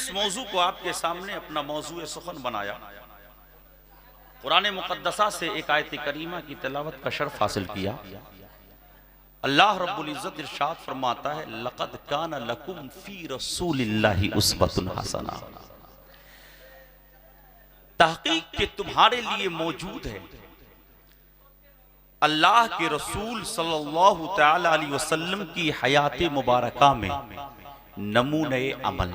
जिस मौजू को आपके सामने अपना मौजू सुखन बनाया, कुरान मुक़द्दसा से एक आयत करीमा की तिलावत का शर्फ हासिल किया। अल्लाह रब्बुल इज़्ज़त इरशाद फरमाता है, लक़द काना लकुम फ़ी रसूलिल्लाहि उस्वतुन हसना, तहक़ीक़ के तुम्हारे लिए मौजूद है अल्लाह के रसूल सल्लल्लाहु तआला अलैहि वसल्लम की हयात मुबारका में नमूने अमल,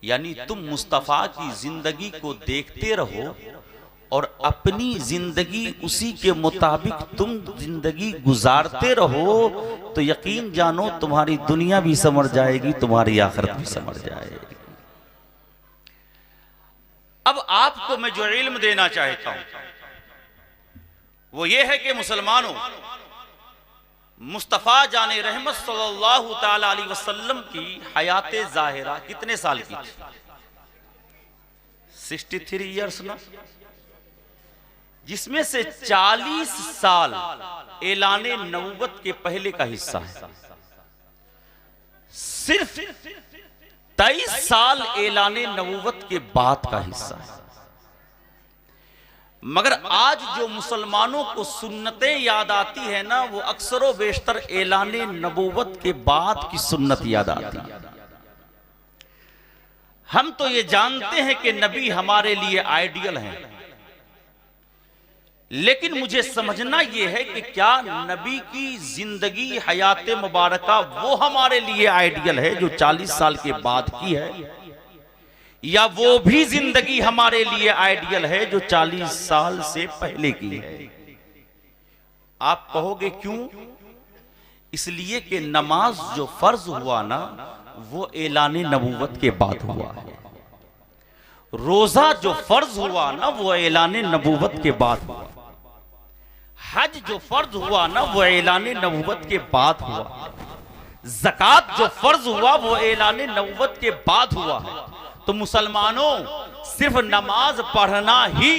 यानी तुम मुस्तफ़ा की जिंदगी को देखते रहो और अपनी जिंदगी उसी के मुताबिक तुम जिंदगी गुजारते रहो, तो यकीन जानो तुम्हारी दुनिया भी संवर जाएगी, तुम्हारी आखिरत भी संवर जाएगी। अब आपको मैं जो इल्म देना चाहता हूं वो ये है कि मुसलमानों, मुस्तफ़ा जाने रहमत सल्लल्लाहु ताला अलैहि वसल्लम की हयात ज़ाहिरा कितने साल की थी? 63 ईयर्स ना, जिसमें से 40 साल ऐलाने नबूवत के पहले का हिस्सा है, सिर्फ 23 साल ऐलाने नबूवत के बाद का हिस्सा है। मगर आज जो मुसलमानों को सुन्नतें याद आती है ना, वो अक्सर बेशतर ऐलाने नबूवत के बाद की सुन्नत याद आती है। हम तो ये जानते हैं कि नबी हमारे लिए आइडियल हैं, लेकिन मुझे समझना यह है कि क्या नबी की जिंदगी हयात मुबारका वो हमारे लिए आइडियल है जो 40 साल के बाद की है, या वो भी जिंदगी हमारे लिए आइडियल है जो 40 साल से पहले की है? आप कहोगे क्यों? इसलिए कि नमाज जो फर्ज हुआ ना वो ऐलान नबूवत के बाद हुआ है, रोजा जो फर्ज हुआ ना वो ऐलान नबूवत के बाद हुआ, हज जो फर्ज हुआ ना वो ऐलान नबूवत के बाद हुआ, ज़कात जो फर्ज हुआ वो ऐलान नबूवत के बाद हुआ है। तो मुसलमानों, सिर्फ नमाज पढ़ना ही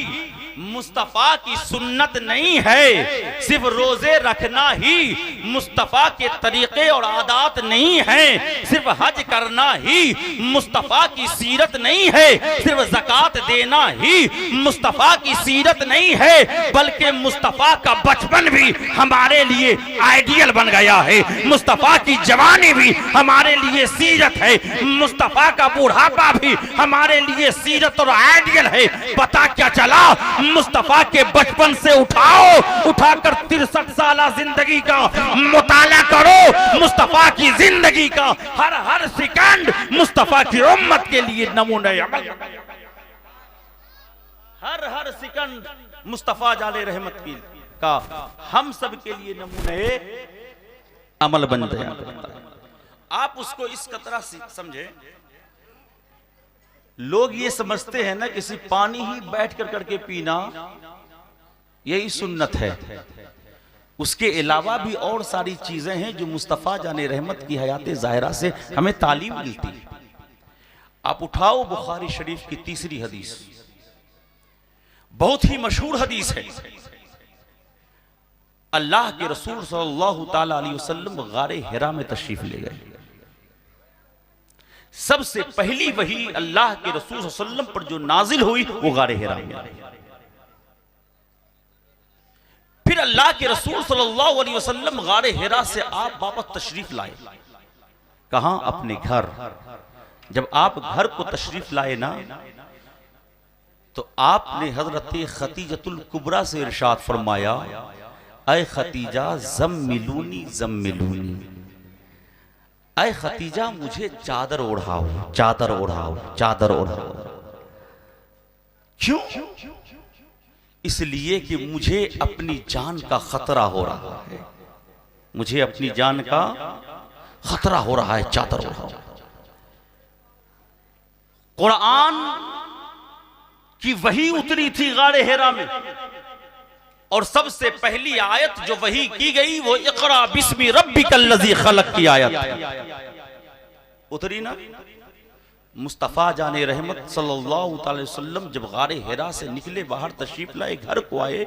मुस्तफ़ा की सुन्नत नहीं है, सिर्फ रोजे रखना ही मुस्तफ़ा के तरीके और आदात नहीं है, सिर्फ हज करना ही मुस्तफ़ा की सीरत नहीं है, सिर्फ ज़कात देना ही मुस्तफ़ा की सीरत नहीं है, बल्कि मुस्तफ़ा का बचपन भी हमारे लिए आइडियल बन गया है, मुस्तफ़ा की जवानी भी हमारे लिए सीरत है, मुस्तफ़ा का बुढ़ापा भी हमारे लिए सीरत और आइडियल है। पता क्या चला? मुस्तफा के बचपन से उठाकर 63 साल जिंदगी का मुताला करो, मुस्तफा की जिंदगी का हर सेकंड मुस्तफा की उम्मत के लिए नमूने अमल, हर सेकंड मुस्तफा जाने रहमत की का हम सब के लिए नमूने अमल बन गया। आप उसको इस तरह से समझे, लोग ये समझते हैं ना किसी पानी ही बैठ कर करके पीना यही सुन्नत है, उसके अलावा भी और सारी चीजें हैं जो मुस्तफ़ा जाने रहमत की हयात ज़ाहिरा से हमें तालीम मिलती है। आप उठाओ बुखारी शरीफ की 3री हदीस, बहुत ही मशहूर हदीस है। अल्लाह के रसूल सल्लल्लाहु ताला अलैहि वसल्लम गारे हिरा में तशरीफ ले गए। सबसे पहली वही अल्लाह के रसूल सल्लल्लाहु अलैहि वसल्लम पर जो नाजिल हुई वो गारे हिरा में। फिर अल्लाह के रसूल सल्लल्लाहु अलैहि वसल्लम गारे हिरा से आप वापस तशरीफ लाए, कहां? अपने घर। जब आप घर को तशरीफ लाए ना, तो आपने हजरत खतीजतुल कुबरा से इरशाद फरमाया, ऐ खतीजा ज़म्मिलूनी ज़म्मिलूनी, ऐ खतीजा मुझे चादर ओढ़ाओ, चादर ओढ़ाओ, चादर ओढ़ाओ। क्यों? इसलिए कि मुझे अपनी जान का खतरा हो रहा है, मुझे अपनी जान का खतरा हो रहा है, चादर ओढ़ाओ। कुरान की वही उतरी थी गारे हिरा में, और सबसे पहली आयत जो वही की गई वो इक़रा बिस्मि रब्बिकल्लज़ी खलक़ की आयत उतरी ना। मुस्तफ़ा जाने रहमत सल्लल्लाहु अलैहि वसल्लम जब गारे हिरा से निकले, बाहर तशरीफ लाए, घर को आए,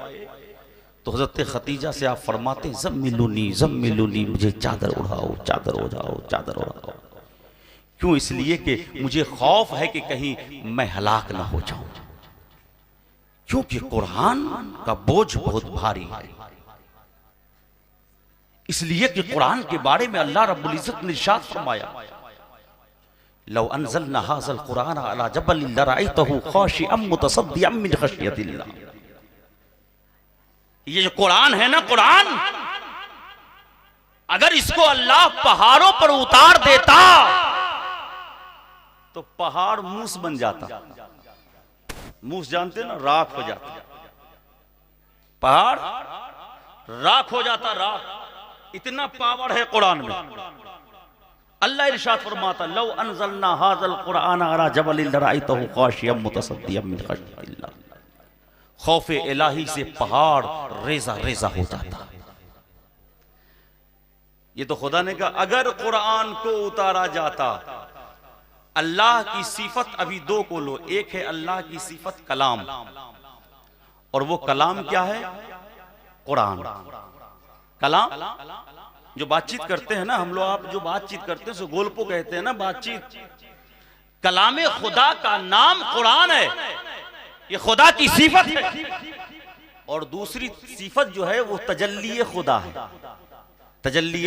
तो हज़रत खतीजा से आप फरमाते, ज़म्मिलूनी ज़म्मिलूनी, मुझे चादर उड़ाओ, चादर उड़ाओ, चादर उड़ाओ। क्यों? इसलिए कि मुझे खौफ है कि कहीं मैं हलाक ना हो जाऊं, क्योंकि कुरान का बोझ बहुत भारी है। इसलिए कि कुरान के बारे में अल्लाह रब्बुल इज्जत ने इरशाद फरमाया, लौ अनज़लना हाज़ल कुरान अला जबलिन लरअयतहु खाशिअम मुतसद्दिअम मिन खशियतिल्लाह। ये जो कुरान है ना, कुरान अगर इसको अल्लाह पहाड़ों पर उतार देता तो पहाड़ मूस बन जाता। मूस जानते ना, राख हो जाता, पहाड़ राख हो जाता, राख। इतना पावर है कुरान में। अल्लाह इरशाद फरमाता, लौ अनज़लना हाज़ल कुरान अला जबलिन लरअयतहु खाशिअम मुतसद्दिअम मिन खशियतिल्लाह। खौफ इलाही से पहाड़ रेजा रेजा हो जाता। ये तो खुदा ने कहा अगर कुरान को उतारा जाता। अल्लाह की सिफत अभी दो को लो, एक है अल्लाह की सिफत कलाम, और वो कलाम क्या है? कुरान। कलाम जो बातचीत करते हैं ना हम लोग, आप जो बातचीत करते हैं सो गोलपो कहते हैं ना बातचीत। कलाम खुदा का नाम कुरान है, ये खुदा की सिफत है। और दूसरी सिफत जो है वो तजल्ली खुदा है, तजल्ली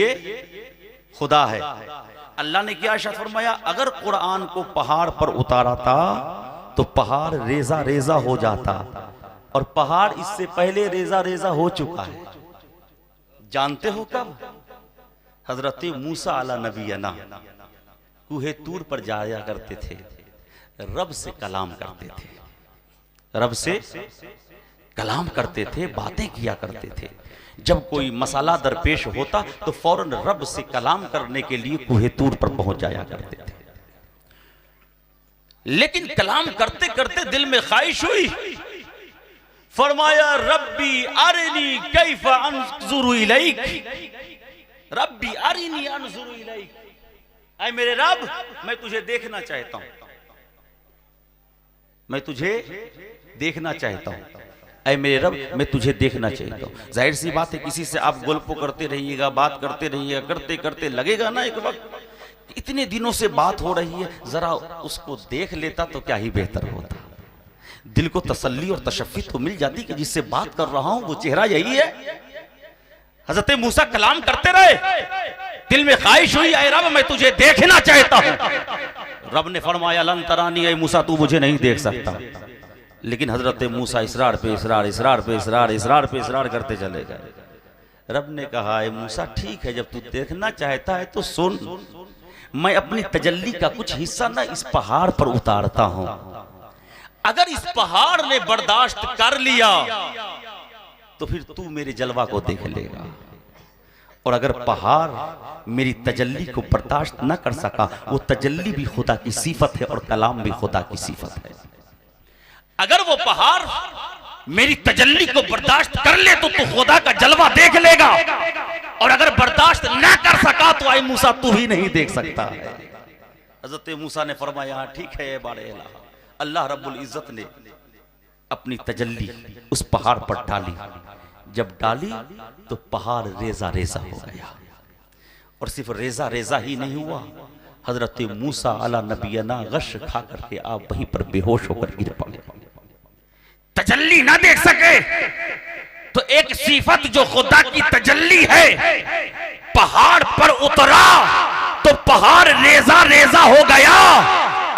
खुदा है। अल्लाह ने क्या इरशाद फरमाया, अगर कुरान को पहाड़ पर उतारा था तो पहाड़ रेजा रेजा हो जाता, और पहाड़ इससे पहले रेजा रेजा हो चुका है। जानते हो कब? हजरत मूसा अला नबीना कुहे तूर पर जाया करते थे, रब से कलाम करते थे, रब से कलाम करते थे, बातें किया करते थे। जब कोई मसाला दरपेश होता तो फौरन रब से कलाम करने के लिए कुहे तूर पर पहुंच जाया करते थे। लेकिन कलाम करते करते दिल में ख्वाहिश हुई, फरमाया रब्बी अरिनी कैफ अंजुरु इलैक, रब्बी अरिनी अंजुरु इलैक। ऐ मेरे रब, मैं तुझे देखना चाहता हूं, मैं तुझे देखना चाहता हूं। ऐ मेरे रब, मैं तुझे देखना चाहता हूं। जाहिर सी बात है, किसी से आप गोलपो करते रहिएगा, बात करते रहिएगा, करते करते लगेगा ना एक वक्त इतने दिनों से बात हो रही है, जरा उसको देख लेता तो क्या ही बेहतर होता। दिल को तसल्ली और तशफ़ी तो मिल जाती कि जिससे बात कर रहा हूं वो चेहरा यही है। हजरत मूसा कलाम करते रहे, दिल में ख्वाहिश हुई, ऐ रब मैं तुझे देखना चाहता हूं। रब ने फरमाया लन तरानी, ऐ मूसा तू मुझे नहीं देख सकता। लेकिन हजरत मूसा इसरार पे इसरार, इसरार पे इसरार, इसरार पे इसरार करते चले गए। रब ने कहा, ऐ मूसा ठीक है, जब तू देखना चाहता है तो सुन, मैं अपनी तजल्ली का कुछ हिस्सा ना इस पहाड़ पर उतारता हूं। अगर इस पहाड़ ने बर्दाश्त कर लिया तो फिर तू मेरे जलवा को देख लेगा, और अगर पहाड़ मेरी तजल्ली को बर्दाश्त न कर सका, वो तजल्ली भी खुदा की सिफत है और कलाम भी खुदा की सिफत है। अगर वो पहाड़ मेरी तजल्ली को बर्दाश्त कर ले तो तू खुदा का जलवा देख लेगा, और अगर बर्दाश्त ना कर सका तो आई मूसा तू भी नहीं देख सकता है। हजरत मूसा ने फरमाया ठीक है बारे इलाहा। अल्लाह रब्बुल इज्जत ने अपनी तजल्ली उस पहाड़ पर डाली। जब डाली तो पहाड़ रेजा रेजा हो गया, और सिर्फ रेजा रेजा ही नहीं हुआ, हजरत मूसा अला नबीना गश खा करके आप वहीं पर बेहोश होकर गिर पड़े। तजल्ली ना देख सके तो एक सिफत जो खुदा की तजल्ली है पहाड़ पर उतरा तो पहाड़ रेजा रेजा हो गया।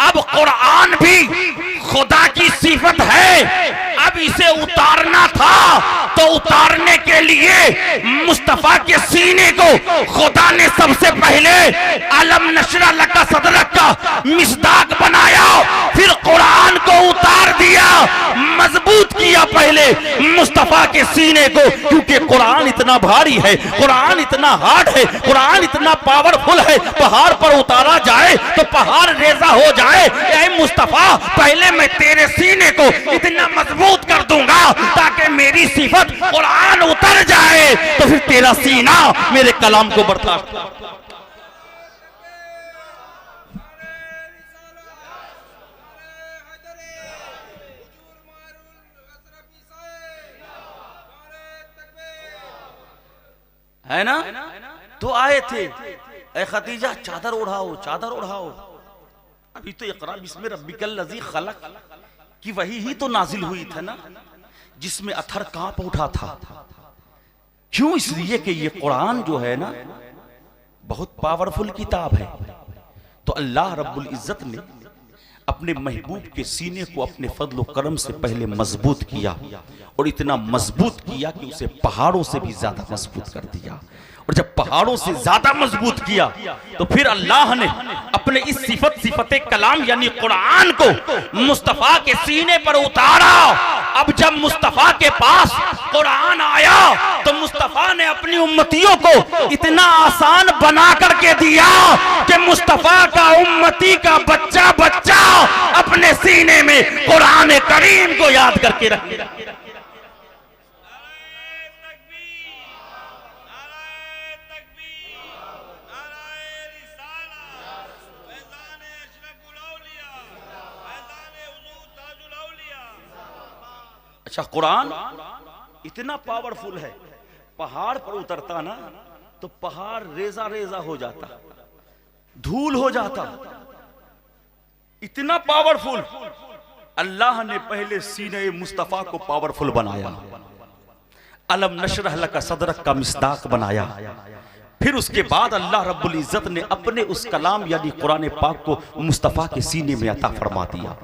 अब कुरान भी खुदा की सिफत है, अब इसे उतारना था तो उतारने के लिए मुस्तफा के सीने को खुदा ने सबसे पहले अलम नशरा लका सदरक का मिसदाक बनाया, फिर कुरान को उतार दिया, मजबूत किया पहले मुस्तफा के सीने को, क्योंकि कुरान इतना भारी है, कुरान इतना हार्ड है, कुरान इतना पावरफुल है। पहाड़ पर उतारा जाए तो पहाड़ रेजा हो जाए। ऐ मुस्तफा, पहले मैं तेरे सीने को इतना मजबूत कर दूंगा ताकि मेरी सिफत कुरान उतर जाए, तो फिर तेरा सीना मेरे कलाम को बर्दाश्त। है ना? तो आए थे, ऐ खदीजा चादर उड़ाओ, चादर उड़ाओ। अभी तो इक़रा बिस्मि रब्बिकल लज़ी खलक कि वही ही तो नाजिल हुई था ना, जिसमें अथर कांप उठा था। क्यों? इसलिए कि ये कुरान जो है ना बहुत पावरफुल किताब है। तो अल्लाह रब्बुल इज्जत ने अपने महबूब के सीने को अपने फजल करम से पहले मजबूत किया, और इतना मजबूत किया कि उसे पहाड़ों से भी ज्यादा मजबूत कर दिया। और जब पहाड़ों से ज्यादा मजबूत किया तो फिर अल्लाह ने अपने इस सिफते कलाम यानी कुरान को मुस्तफा के सीने पर उतारा। अब जब मुस्तफा के पास कुरान आया तो मुस्तफा ने अपनी उम्मतियों को इतना आसान बना करके दिया कि मुस्तफा का उम्मती का बच्चा बच्चा अपने सीने में कुरान करीम को याद करके रखे। अच्छा, कुरान इतना पावरफुल है, पहाड़ पर उतरता ना तो पहाड़ रेजा रेजा हो जाता, धूल हो जाता। इतना पावरफुल अल्लाह ने पहले सीने मुस्तफा को पावरफुल बनाया, अलम नशरह लका सदरक का मिस्दाक बनाया। फिर उसके बाद अल्लाह रब्बुल इज्जत ने अपने उस कलाम यानी कुरान पाक को मुस्तफा के सीने में अता फरमा दिया।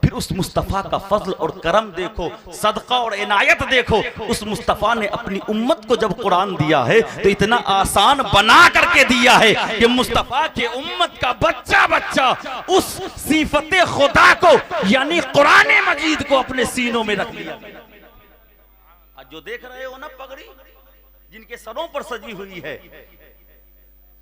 फिर उस मुस्तफा का फजल और करम देखो, सदका और इनायत देखो। उस मुस्तफा ने अपनी उम्मत को जब कुरान दिया है तो इतना आसान बना करके दिया है कि मुस्तफा के उम्मत का बच्चा बच्चा उस सिफते खुदा को यानी कुरान मजीद को अपने सीनों में रख लिया। आज जो देख रहे हो ना पगड़ी जिनके सरों पर सजी हुई है,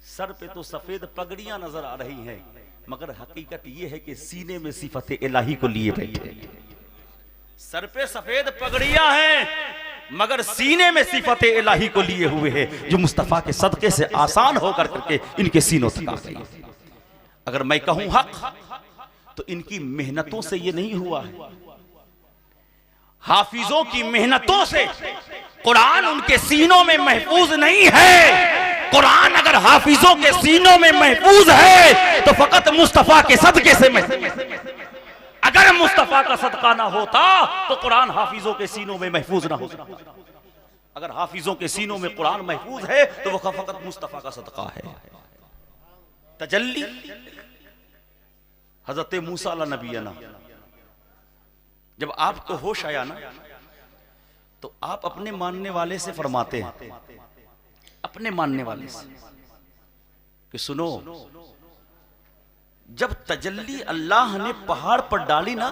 सर पे तो सफेद पगड़ियां नजर आ रही हैं, मगर हकीकत यह है कि सीने में सिफत इलाही को लिए बैठे। सर पे सफेद पगड़ियां हैं मगर सीने में सिफत इलाही को लिए हुए हैं, जो मुस्तफा के सदके से आसान होकर करके इनके सीनों तक आ गई। अगर मैं कहूं हक तो इनकी मेहनतों से यह नहीं हुआ है, हाफिजों की मेहनतों से कुरान उनके सीनों में महफूज नहीं है। कुरान अगर हाफिजों के सीनों में महफूज है तो फकत मुस्तफा के सदके से अगर मुस्तफा का सदका ना होता तो कुरान हाफिजों के सीनों में महफूज ना होता। अगर हाफिजों के सीनों में कुरान महफूज है तो वह फकत मुस्तफा का सदका है। तजल्ली हजरत मूसा अला नबीना, जब आपको होश आया ना तो आप अपने मानने वाले से फरमाते हैं, अपने मानने वाले से कि सुनो, जब तजल्ली अल्लाह ने पहाड़ पर डाली ना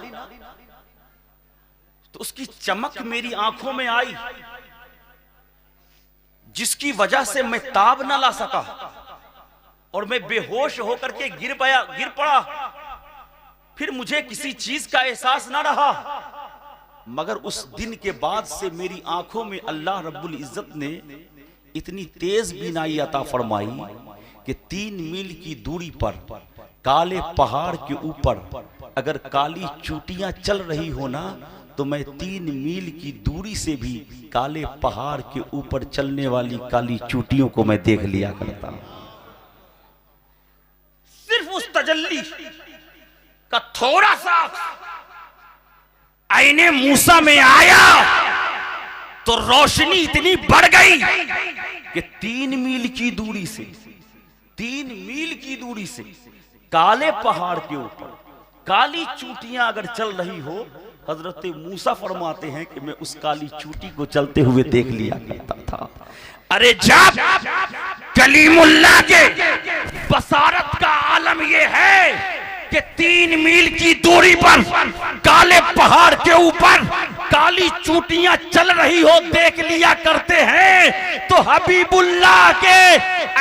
तो उसकी चमक मेरी आंखों में आई, जिसकी वजह से मैं ताब ना ला सका और मैं बेहोश होकर के गिर पड़ा। फिर मुझे किसी चीज का एहसास ना रहा, मगर उस दिन के बाद से मेरी आंखों में अल्लाह रब्बुल इज्जत ने इतनी तेज बीनाई अता फरमाई कि 3 मील की दूरी पर काले पहाड़ के ऊपर अगर काली चूटियां चल रही हो ना तो मैं 3 मील की दूरी से भी काले पहाड़ के ऊपर चलने वाली काली चूटियों को मैं देख लिया करता। सिर्फ उस तजल्ली का थोड़ा सा आईने मूसा में आया तो रोशनी इतनी बढ़ गई कि 3 मील की दूरी से काले पहाड़ के ऊपर काली चूटियां अगर चल रही हो, हजरत मूसा फरमाते हैं कि मैं उस काली चूटी को चलते हुए देख लिया करता था। अरे जब कलीमुल्लाह के बसारत का आलम यह है कि 3 मील की दूरी पर काले पहाड़ के ऊपर काली चूटियां चल रही हो देख लिया करते हैं, तो हबीबुल्लाह के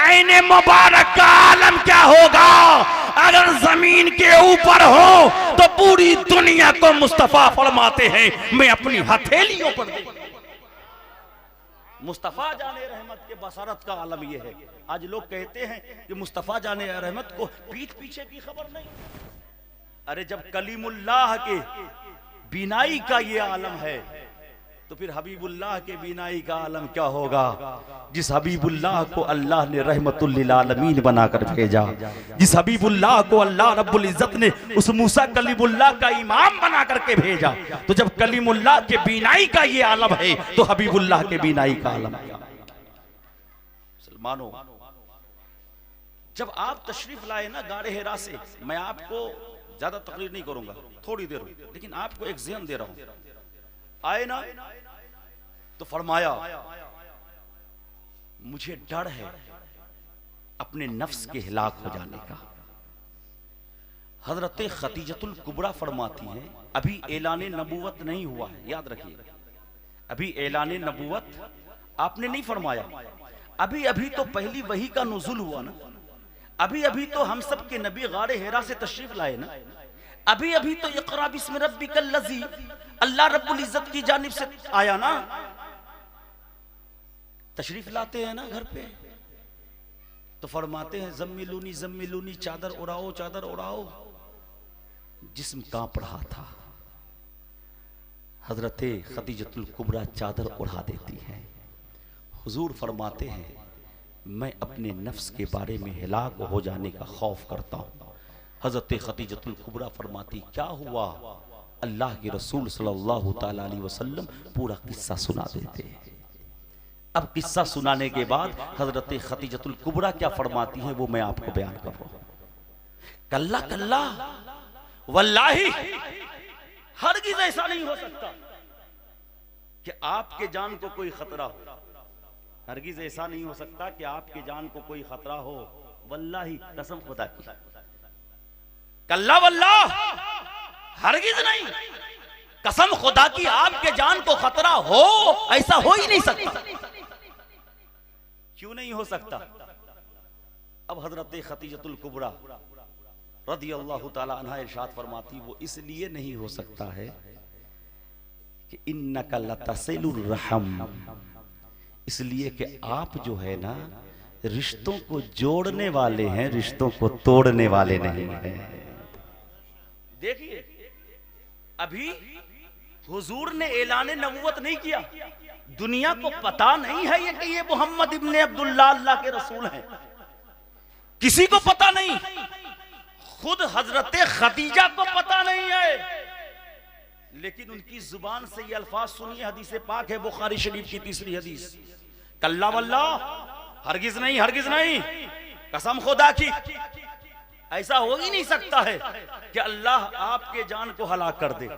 आईने मुबारक का आलम क्या होगा अगर जमीन के ऊपर हो तो पूरी दुनिया को मुस्तफा फरमाते हैं मैं अपनी हथेलियों पर देखूं। मुस्तफा जाने रहमत के बसारत का आलम यह है। आज लोग कहते हैं कि मुस्तफा जाने रहमत को पीठ पीछे की खबर नहीं। अरे जब कलीमुल्लाह के बीनाई का ये आलम है तो फिर हबीबुल्लाह के बीनाई का आलम क्या होगा, जिस हबीबुल्लाह को अल्लाह ने रहमतुल लिल आलमीन बनाकर भेजा, जिस हबीबुल्लाह को अल्लाह रब्बुल इज्जत ने उस मूसा कलीमुल्लाह का इमाम बना करके भेजा। तो जब कलीमुल्लाह के बीनाई का ये आलम है तो हबीबुल्लाह के बीनाई का आलम क्या। मुसलमानों, जब आप तशरीफ लाए ना गारे हिरा से, मैं आपको ज्यादा तकरीर नहीं करूंगा, थोड़ी देर, लेकिन आपको एक ज़हन दे रहा हूं। आए ना तो फरमाया मुझे डर है अपने नफ्स के हिलाक हो जाने का। हजरत खतीजतुल कुबरा फरमाती हैं अभी ऐलाने नबूवत नहीं हुआ है, याद रखिए, अभी ऐलाने नबूवत आपने नहीं फरमाया, अभी अभी तो पहली वही का नुज़ुल हुआ ना, अभी अभी तो हम सब के नबी गारे हिरा से तशरीफ लाए ना, अभी अभी तो इक़रा बिस्मि रब्बिकल लज़ी अल्लाह रब्बुल इज्जत की जानिब से आया ना। तशरीफ लाते हैं ना घर पे तो फरमाते हैं ज़म्मिलूनी ज़म्मिलूनी, चादर उड़ाओ चादर उड़ाओ। जिस्म कांप रहा था, हजरत खतीजतुल कुबरा चादर उड़ा देती हैं। हुजूर फरमाते हैं मैं अपने नफ्स के बारे में हिलाक हो जाने का खौफ करता हूँ। हजरत खतीजतुल कुबरा फरमाती क्या हुआ, अल्लाह के रसूल सल्लल्लाहु ताला अलैहि वसल्लम पूरा किस्सा सुना देते हैं। अब किस्सा सुनाने के बाद हजरत खतीजतुल कुबरा क्या फरमाती है वो मैं आपको बयान कर रहा हूं। कल्ला कल्ला वल्लाही, हरगिज़ ऐसा नहीं हो सकता कि आपके जान को कोई खतरा हो, हरगिज़ ऐसा नहीं हो सकता कि आपके जान को कोई खतरा हो, वल्लाही कसम खुदा की, कल्ला वल्लाह, हरगिज़ नहीं, कसम खुदा की आपके जान को खतरा हो ऐसा हो ही नहीं सकता। क्यों नहीं हो सकता? अब हजरत खतीजतुल कुबरा रदियल्लाहु ताला अन्हा इरशाद फरमाती वो इसलिए नहीं हो सकता है कि इन्नका लतसिलुर रहम, इसलिए कि आप जो है ना रिश्तों को जोड़ने वाले हैं, रिश्तों को तोड़ने वाले नहीं हैं। देखिए अभी हुजूर ने ऐलान नबूवत नहीं किया, दुनिया को पता नहीं है कि ये मोहम्मद इब्ने अब्दुल्लाह अल्लाह के रसूल हैं, किसी को पता नहीं, खुद हजरत खदीजा को पता नहीं है, लेकिन उनकी जुबान से ये अल्फाज सुनिए, हदीस पाक है बुखारी शरीफ की तीसरी हदीस, कल्ला वल्लाह, हरगिज नहीं, हरगिज नहीं, कसम खुदा की, ऐसा हो ही नहीं सकता है कि अल्लाह आपके जान को हलाक कर दे,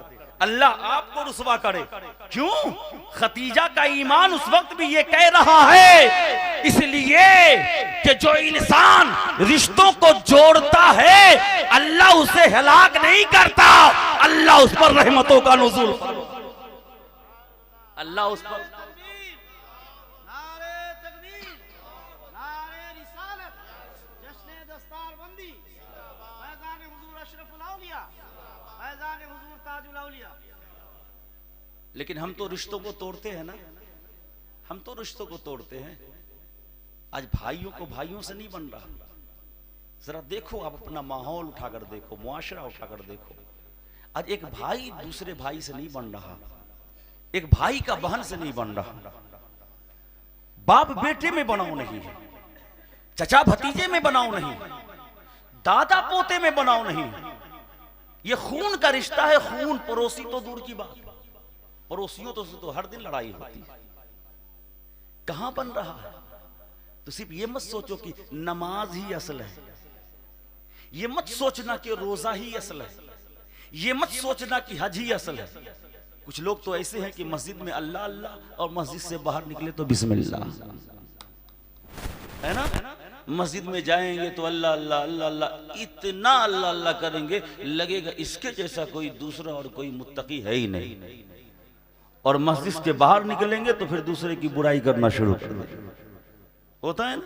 अल्लाह आपको रुसवा करे। क्यों? खतीजा का ईमान उस वक्त भी ये कह रहा है, इसलिए कि जो इंसान रिश्तों को जोड़ता है अल्लाह उसे हलाक नहीं करता, अल्लाह उस पर रहमतों का नुज़ूल, अल्लाह उस पर लेकिन हम तो रिश्तों को तोड़ते हैं ना, हम तो रिश्तों को तोड़ते हैं। आज भाइयों को भाइयों से नहीं बन रहा, जरा देखो आप अपना माहौल उठाकर देखो, मुआशरा उठाकर देखो, आज एक भाई दूसरे भाई से नहीं बन रहा, एक भाई का बहन से नहीं बन रहा, बाप बेटे में बनाव नहीं है, चचा भतीजे में बनाव नहीं, दादा पोते में बनाव नहीं, ये खून का रिश्ता है, खून पड़ोसी तो दूर की बात, पड़ोसियों तो हर दिन लड़ाई होती है, कहां बन रहा है? तो सिर्फ ये मत सोचो कि नमाज ही असल है, ये मत सोचना कि रोजा ही असल है, ये मत सोचना कि हज ही असल है। कुछ लोग तो ऐसे हैं कि मस्जिद में अल्लाह अल्लाह और मस्जिद से बाहर निकले तो बिस्मिल्लाह, है ना, मस्जिद में जाएंगे तो अल्लाह अल्लाह अल्लाह अल्लाह, इतना अल्लाह अल्लाह करेंगे लगेगा इसके जैसा कोई दूसरा और कोई मुत्तकी है ही नहीं, और मस्जिद के बाहर निकलेंगे तो फिर दूसरे की बुराई करना शुरू कर देंगे, होता है ना,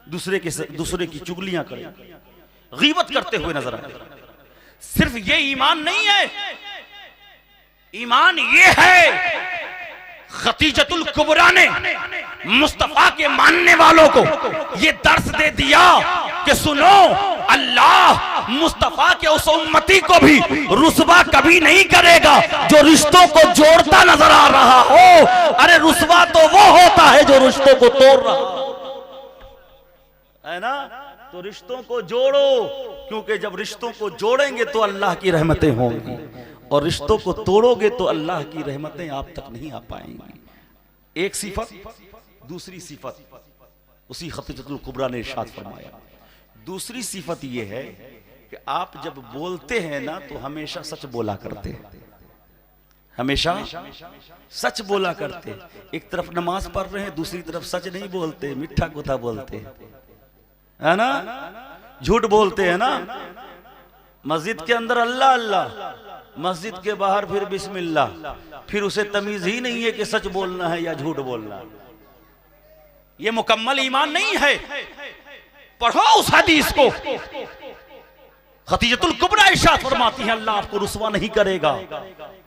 दूसरे की चुगलियां करेंगे, गीबत करते हुए नजर आए। सिर्फ ये ईमान नहीं है, ईमान ये है खतीजतुल कुबरा ने मुस्तफा के मानने वालों को ये दर्स दे दिया कि सुनो अल्लाह मुस्तफा के उस उम्मती को भी रुसवा कभी नहीं करेगा जो रिश्तों को जोड़ता नजर आ रहा हो। अरे रुसवा तो वो होता है जो रिश्तों को तोड़ रहा है ना। तो रिश्तों को जोड़ो, क्योंकि जब रिश्तों को जोड़ेंगे तो अल्लाह की रहमतें होंगी, और रिश्तों को तोड़ोगे तो अल्लाह की रहमतें आप तक नहीं आ पाएंगी। एक सिफत। दूसरी सिफत उसी खतीजतुल कुबरा ने इरशाद फरमाया, दूसरी सिफत यह है कि आप जब बोलते हैं ना तो हमेशा सच बोला करते हैं, हमेशा सच बोला करते। एक तरफ नमाज पढ़ रहे हैं, दूसरी तरफ सच नहीं बोलते, मिठा गुथा बोलते है ना, झूठ बोलते हैं ना। मस्जिद के अंदर अल्लाह अल्लाह, मस्जिद के बाहर फिर बिस्मिल्लाह, फिर उसे तमीज ही नहीं है कि सच बोलना है या झूठ बोलना है। ये मुकम्मल ईमान नहीं है। पढ़ो उस हदीस को। खतीजतुल कुबरा इरशाद फरमाती है अल्लाह आपको रुसवा नहीं करेगा।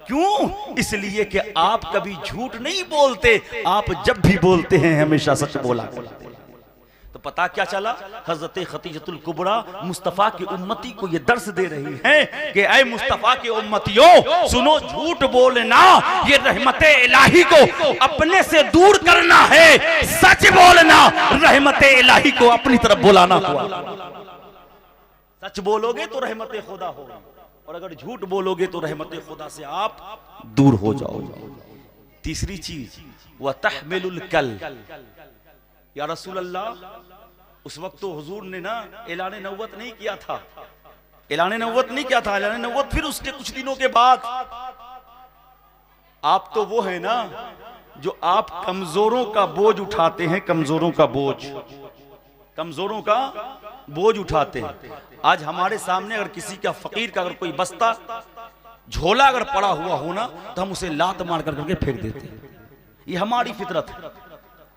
क्यों? इसलिए कि आप कभी झूठ नहीं बोलते, आप जब भी बोलते हैं हमेशा सच बोला करते हैं। तो पता क्या चला, हजरत खतीजतुल कुबरा मुस्तफा की उम्मती को यह दर्स दे रही हैं कि ऐ मुस्तफा के उम्मतियों सुनो, झूठ बोलना ये रहमते इलाही को अपने से दूर करना है, सच बोलना रहमते इलाही को अपनी तरफ बुलाना हुआ। सच बोलोगे तो रहमते खुदा होगा, और अगर झूठ बोलोगे तो रहमते खुदा से आप दूर हो जाओगे। तीसरी चीज व तहमिलुल कल। या रसूल अल्लाह, उस वक्त तो हुजूर ने ना ऐलान नबुव्वत नहीं किया था, ऐलान नबुव्वत नहीं किया था। ऐलान नबुव्वत फिर उसके कुछ दिनों के बाद। आप तो वो है ना जो आप कमजोरों का बोझ उठाते हैं, कमजोरों का बोझ, कमजोरों का बोझ उठाते हैं। आज हमारे सामने अगर किसी का फकीर का अगर कोई बस्ता झोला अगर पड़ा हुआ हो ना, तो हम उसे लात मार कर करके फेंक देते हैं। ये हमारी फितरत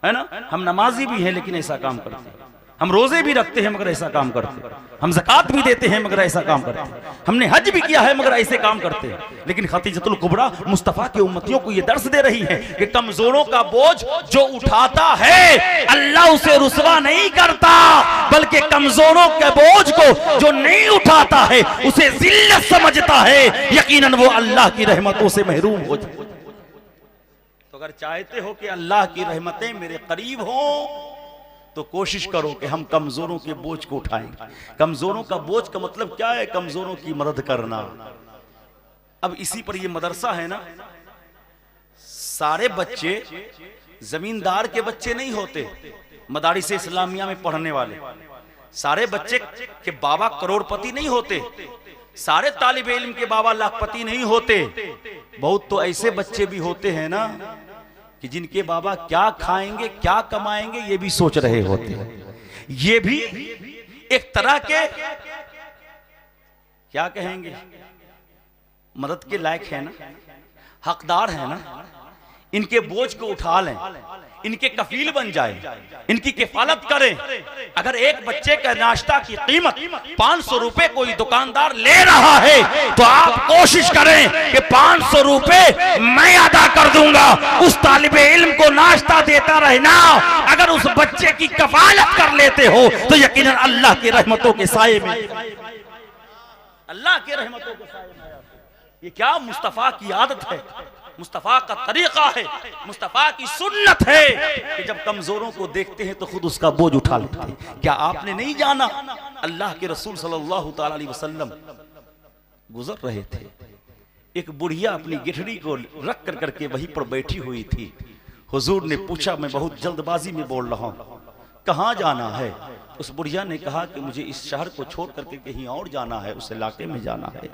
है ना। हम नमाजी भी हैं लेकिन ऐसा काम करते हैं, हम रोजे भी रखते हैं मगर ऐसा काम करते हैं, हम ज़कात भी देते हैं मगर ऐसा काम करते हैं, हमने हज भी किया है मगर ऐसे काम करते हैं। लेकिन खतीजतुल कुबरा मुस्तफा के उम्मतियों को यह दर्स दे रही है कि कमजोरों का बोझ जो उठाता है अल्लाह उसे रुसवा नहीं करता, बल्कि कमजोरों के बोझ को जो नहीं उठाता है उसे जिल्लत समझता है, यकीनन वो अल्लाह की रहमतों से महरूम हो जाए। तो अगर चाहते हो कि अल्लाह की रहमतें मेरे करीब हो तो कोशिश करो कि हम कमजोरों के बोझ को उठाएं। कमजोरों का बोझ का मतलब क्या है? कमजोरों की मदद करना। अब इसी पर ये मदरसा है ना, सारे बच्चे जमींदार के बच्चे नहीं होते, मदारिस इस्लामिया में पढ़ने वाले सारे बच्चे के बाबा करोड़पति नहीं होते, सारे तालिब इल्म के बाबा लाखपति नहीं होते। बहुत तो ऐसे बच्चे भी होते हैं ना कि जिनके बाबा क्या खाएंगे क्या कमाएंगे ये भी सोच रहे होते हैं। ये भी एक तरह के क्या कहेंगे, मदद के लायक है ना, हकदार है ना। इनके बोझ को उठा लें, इनके कफील बन जाए, इनकी किफालत करें। अगर एक बच्चे का नाश्ता की कीमत 500 रुपए कोई दुकानदार ले रहा है तो आप कोशिश करें कि 500 रुपए मैं अदा कर दूंगा, उस तालिबे इल्म को नाश्ता देता रहना। अगर उस बच्चे की कफालत कर लेते हो तो यकीनन अल्लाह की रहमतों के साए में, अल्लाह की रहमतों के साए में। ये क्या मुस्तफा की आदत है, मुस्तफा का तरीका है, मुस्तफा की सुन्नत है कि जब कमजोरों को देखते हैं तो खुद उसका बोझ उठा लेते हैं। क्या आपने नहीं जाना अल्लाह के रसूल सल्लल्लाहु ताला अलैहि वसल्लम गुजर रहे थे, एक बुढ़िया अपनी गिठड़ी को रख कर करके वहीं पर बैठी हुई थी। हुजूर ने पूछा, मैं बहुत जल्दबाजी में बोल रहा हूँ, कहाँ जाना है? उस बुढ़िया ने कहा कि मुझे इस शहर को छोड़ करके कहीं और जाना है, उस इलाके में जाना है।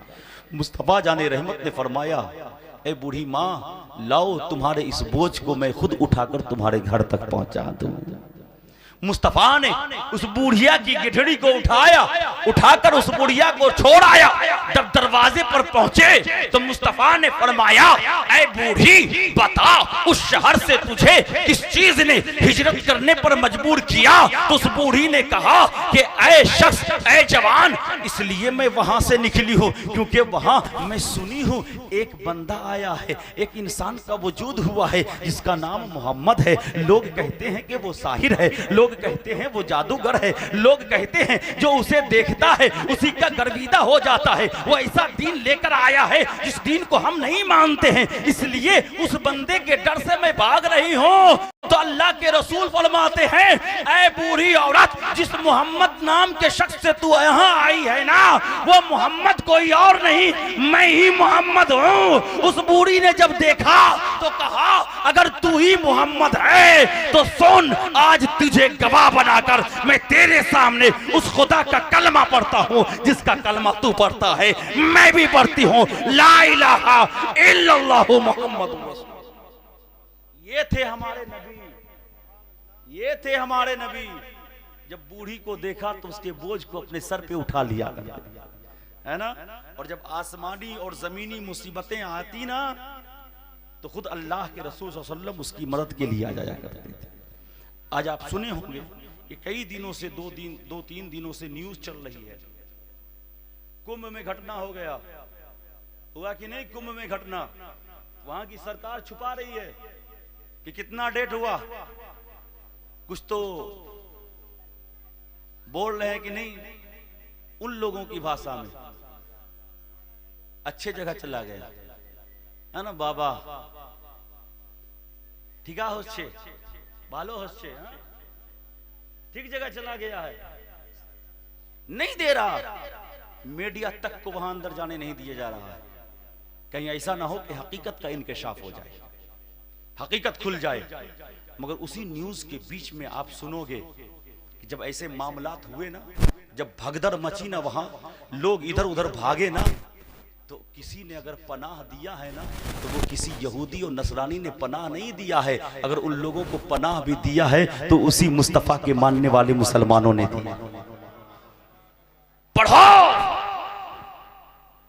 मुस्तफा जाने रहमत ने फरमाया, ए बूढ़ी माँ, लाओ तुम्हारे इस बोझ को मैं खुद उठाकर तुम्हारे घर तक पहुंचा दूं। मुस्तफा ने उस बुढ़िया की गिठड़ी को उठाया, उठाकर उस बुढ़िया को छोड़ आया। जब दरवाजे पर पहुंचे तो मुस्तफा ने फरमाया, ऐ बूढ़ी, बता उस शहर से तुझे किस चीज ने हिजरत करने पर मजबूर किया? तो उस बूढ़ी ने कहा कि ऐ शख्स, ऐ जवान, इसलिए मैं वहां से निकली हूँ क्योंकि वहां मैं सुनी हूँ एक बंदा आया है, एक इंसान का वजूद हुआ है जिसका नाम मोहम्मद है। लोग कहते हैं कि वो साहिर है, लोग लोग कहते हैं वो जादूगर है, लोग कहते हैं जो उसे देखता है उसी का गर्विदा हो जाता है। वो ऐसा दीन लेकर आया है जिस दीन को हम नहीं मानते हैं, इसलिए उस बंदे के डर से मैं भाग रही हूँ। तो अल्लाह के रसूल फरमाते हैं, ऐ बूढ़ी औरत, जिस मोहम्मद नाम के शख्स से तू यहाँ आई है ना, वो मोहम्मद कोई और नहीं, मैं ही मोहम्मद हूँ। उस बूढ़ी ने जब देखा तो कहा, अगर तू ही मोहम्मद है तो सुन, आज तुझे गवाह बनाकर मैं तेरे सामने उस खुदा का कलमा पढ़ता हूँ जिसका कलमा तू पढ़ता है, मैं भी पढ़ती हूँ, ला इलाहा इल्लल्लाहु मुहम्मदुर रसूलुल्लाह। ये थे हमारे नबी, ये थे हमारे नबी। जब बूढ़ी को देखा तो उसके बोझ को अपने सर पे उठा लिया, है ना। और जब आसमानी और जमीनी मुसीबतें आती ना तो खुद अल्लाह के रसूल सल्लल्लाहु अलैहि वसल्लम उसकी मदद के लिए आ जाया करते थे। आज आप सुने होंगे कि कई दिनों से दो तीन दिनों से न्यूज चल रही है, कुंभ में घटना हो गया, हुआ कि नहीं कुंभ में घटना। वहां की सरकार छुपा रही है कि कितना डेट हुआ, कुछ तो बोल रहे हैं कि नहीं, उन लोगों की भाषा में अच्छे जगह चला गया है ना बाबा, ठीका होच्छे भालो होच्छे, ठीक जगह चला गया है, नहीं दे रहा, मीडिया तक को वहां अंदर जाने नहीं दिया जा रहा है। कहीं ऐसा ना हो कि हकीकत का इंकशाफ हो जाए, हकीकत खुल जाए। मगर उसी न्यूज के बीच में आप सुनोगे कि जब ऐसे मामलात हुए ना, जब भगदड़ मची ना, वहां लोग इधर उधर भागे ना, तो किसी ने अगर पनाह दिया है ना तो वो किसी यहूदी और नसरानी ने पनाह नहीं दिया है। अगर उन लोगों को पनाह भी दिया है तो उसी मुस्तफा के मानने वाले मुसलमानों ने दिया। पढ़ो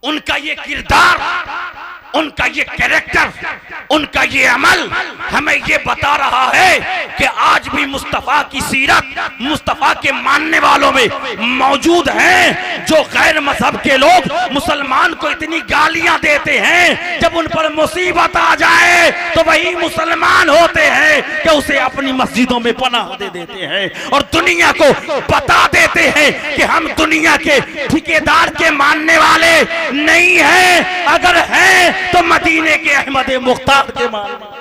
उनका ये किरदार, उनका ये कैरेक्टर, उनका ये अमल हमें ये बता रहा है कि आज भी मुस्तफा की सीरत मुस्तफा के मानने वालों में मौजूद है। जो गैर मजहब के लोग मुसलमान को इतनी गालियां देते हैं, जब उन पर मुसीबत आ जाए तो वही मुसलमान होते हैं कि उसे अपनी मस्जिदों में पनाह दे देते हैं और दुनिया को बता देते हैं कि हम दुनिया के ठेकेदार के मानने वाले नहीं हैं, अगर हैं तो मदीने के अहमद मुख्तार के मानने।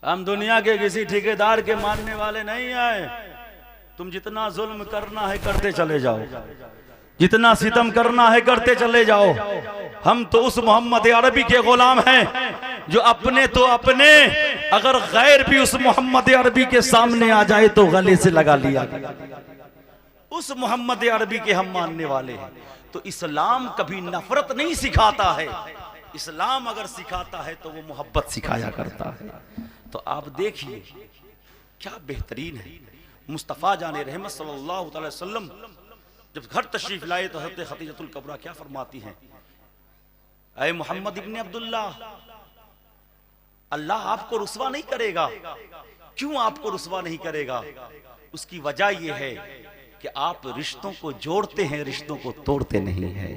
हम दुनिया के किसी ठेकेदार के मानने वाले नहीं आए। तुम जितना जुल्म करना है करते चले जाओ, जितना सितम करना है करते चले जाओ। हम तो उस मोहम्मद अरबी के गुलाम हैं जो अपने तो अपने, अगर गैर भी उस मोहम्मद अरबी के सामने आ जाए तो गले से लगा लिया। उस मोहम्मद अरबी के हम मानने वाले हैं। तो इस्लाम कभी नफरत नहीं सिखाता है, इस्लाम अगर सिखाता है तो वो मोहब्बत सिखाया करता है। तो आप देखिए क्या बेहतरीन है। मुस्तफ़ा जाने रहमत सल्लल्लाहु अलैहि वसल्लम जब घर तशरीफ लाए तो हज़रत खदीजतुल कुबरा क्या फरमाती हैं, ऐ मोहम्मद इब्ने अब्दुल्लाह, अल्लाह आपको रुस्वा नहीं करेगा। क्यों आपको रुस्वा नहीं करेगा? उसकी वजह यह है कि आप रिश्तों को जोड़ते हैं, रिश्तों को तोड़ते नहीं हैं।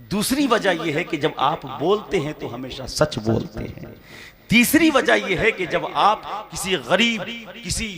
दूसरी वजह यह है कि जब आप बोलते हैं तो हमेशा सच बोलते हैं। तीसरी वजह यह है कि जब आप किसी गरीब, किसी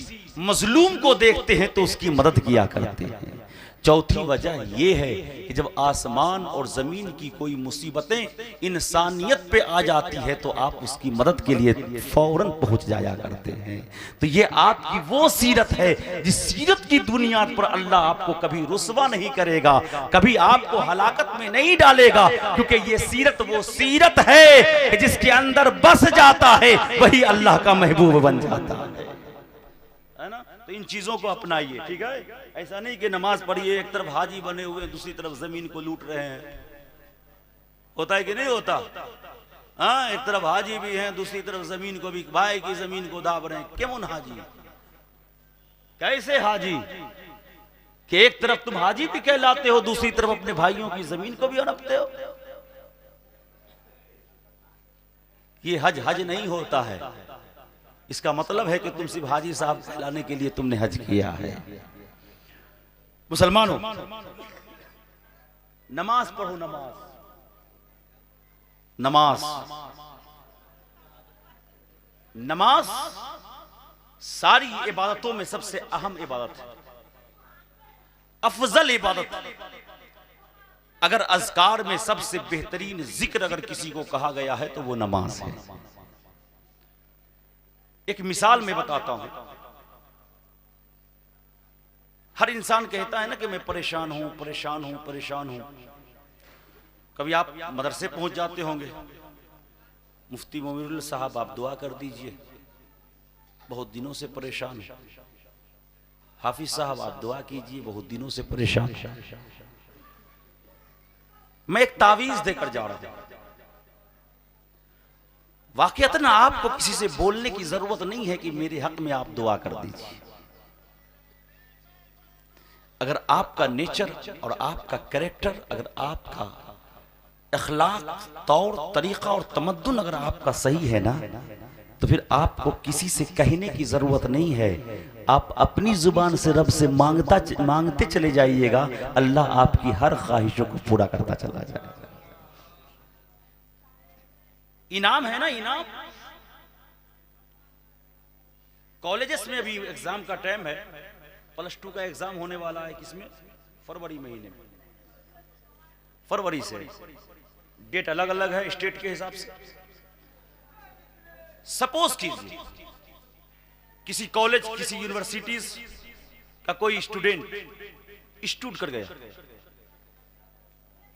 मजलूम को देखते हैं तो उसकी मदद किया करते हैं। चौथी वजह यह है कि जब आसमान और जमीन की कोई मुसीबतें इंसानियत पे आ जाती है तो आप उसकी मदद के लिए फौरन पहुंच जाया करते हैं। तो ये आपकी वो सीरत है जिस सीरत की बुनियाद पर अल्लाह आपको कभी रुस्वा नहीं करेगा, कभी आपको हलाकत में नहीं डालेगा, क्योंकि ये सीरत वो सीरत है कि जिसके अंदर बस जाता है वही अल्लाह का महबूब बन जाता है ना। तो इन चीजों को अपनाइए, ठीक है। ऐसा नहीं कि नमाज पढ़िए, एक तरफ हाजी बने हुए दूसरी तरफ जमीन को लूट रहे हैं। होता है कि नहीं होता? हाँ, एक तरफ हाजी भी हैं दूसरी तरफ जमीन को भी, भाई की जमीन को दाब रहे हैं। क्यों हाजी? कैसे हाजी कि एक तरफ तुम हाजी भी कहलाते हो, दूसरी तरफ अपने भाइयों की जमीन को भी हड़पते हो? ये हज हज नहीं होता है। इसका मतलब है कि तुम सिर्फ हाजी साहब कहलाने के लिए तुमने हज किया है। मुसलमानों, नमाज पढ़ो, नमाज नमाज। नमाज सारी इबादतों में सबसे अहम इबादत है, अफजल इबादत। अगर अज़कार में सबसे बेहतरीन जिक्र अगर किसी को कहा गया है तो वो नमाज है। एक मिसाल मैं बताता हूं। हर इंसान कहता है ना कि मैं परेशान हूं, परेशान हूं, परेशान हूं। कभी आप मदरसे पहुंच जाते होंगे, मुफ्ती मोमिनुल साहब आप दुआ कर दीजिए, बहुत दिनों से परेशान हूं। हाफिज साहब आप दुआ कीजिए, बहुत दिनों से परेशान। मैं एक तावीज देकर जा रहा हूं। वाकईतन आपको किसी से बोलने की जरूरत नहीं है कि मेरे हक में आप दुआ कर दीजिए। अगर आपका नेचर और आपका कैरेक्टर, अगर आपका अखलाक, तौर तरीका और तमद्दुन अगर आपका सही है ना, तो फिर आपको किसी से कहने की जरूरत नहीं है। आप अपनी जुबान से रब से मांगते चले जाइएगा, अल्लाह आपकी हर ख्वाहिशों को पूरा करता चला जाएगा। इनाम है ना, इनाम। कॉलेजेस में अभी एग्जाम का टाइम है, +2 का एग्जाम होने वाला है। किसमें? फरवरी महीने में, फरवरी से। डेट अलग अलग है स्टेट के हिसाब से। सपोज कीजिए किसी कॉलेज, किसी यूनिवर्सिटीज का कोई स्टूडेंट स्टूड कर गया,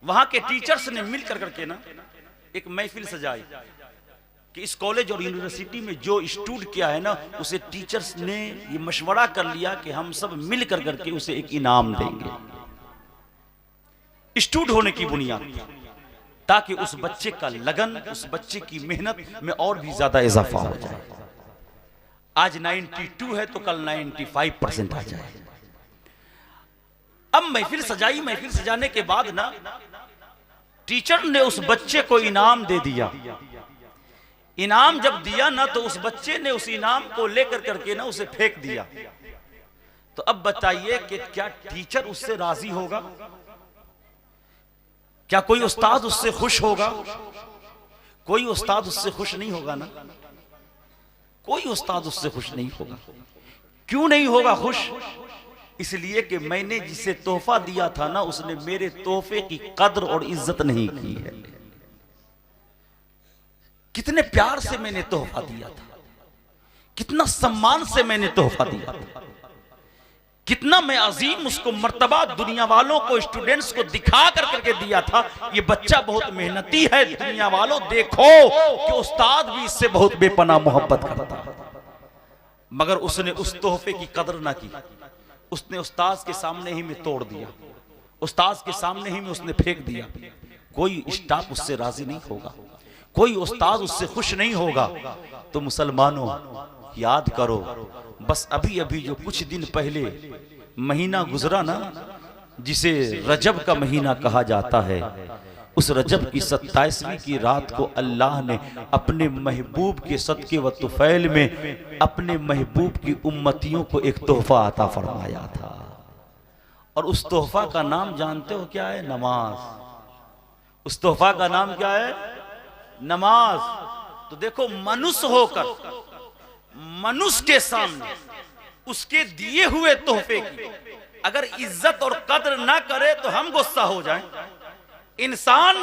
वहां के टीचर्स ने मिल करके ना एक महफिल सजाई कि इस कॉलेज और यूनिवर्सिटी में जो स्टूड किया है ना, उसे टीचर्स ने ये मशवरा कर लिया कि हम सब मिल करके उसे एक इनाम देंगे, स्टूड होने की बुनियाद, ताकि उस बच्चे का लगन, उस बच्चे की मेहनत में और भी ज्यादा इजाफा हो जाए। आज 92 है तो कल 95% आ जाए। अब महफिल सजाई, महफिल सजाने के बाद ना टीचर ने उस बच्चे को इनाम दे दिया। इनाम जब दिया ना तो उस बच्चे ने उस इनाम को लेकर करके ना उसे फेंक दिया। तो अब बताइए कि क्या टीचर उससे राजी होगा? क्या कोई उस्ताद उससे खुश होगा? कोई उस्ताद उससे खुश नहीं होगा ना, कोई उस्ताद उससे खुश नहीं होगा। क्यों नहीं होगा खुश? इसलिए कि मैंने जिसे तोहफा दिया था ना, उसने मेरे तोहफे की कद्र और इज्जत नहीं की है। कितने प्यार से मैंने तोहफा दिया था, कितना सम्मान से मैंने तोहफा दिया था, कितना मैं अजीम उसको मर्तबा दुनिया वालों को, स्टूडेंट्स को दिखा करके दिया था। ये बच्चा बहुत मेहनती है, दुनिया वालों देखो कि उस्ताद भी इससे बहुत बेपनाह मोहब्बत करता है। मगर उसने उस तोहफे की कदर ना की, उसने उस्ताद के सामने ही में तोड़ दिया, उस्ताद के सामने ही में उसने फेंक दिया। कोई स्टाफ उससे राजी नहीं होगा, कोई उस्ताद उससे खुश नहीं होगा। तो मुसलमानों याद करो, बस अभी अभी जो कुछ दिन पहले महीना गुजरा ना, जिसे रजब का महीना कहा जाता है, उस रजब की 27वीं की रात को अल्लाह ने अपने महबूब के सदके व तुफैल में अपने महबूब की उम्मतियों को एक तोहफा अता फरमाया था। और उस तोहफा का नाम जानते हो क्या है? नमाज। उस तोहफा का नाम क्या है? नमाज। तो देखो, मनुष्य होकर मनुष्य के सामने उसके दिए हुए तोहफे की अगर इज्जत और कद्र ना करे तो हम गुस्सा हो जाएं। इंसान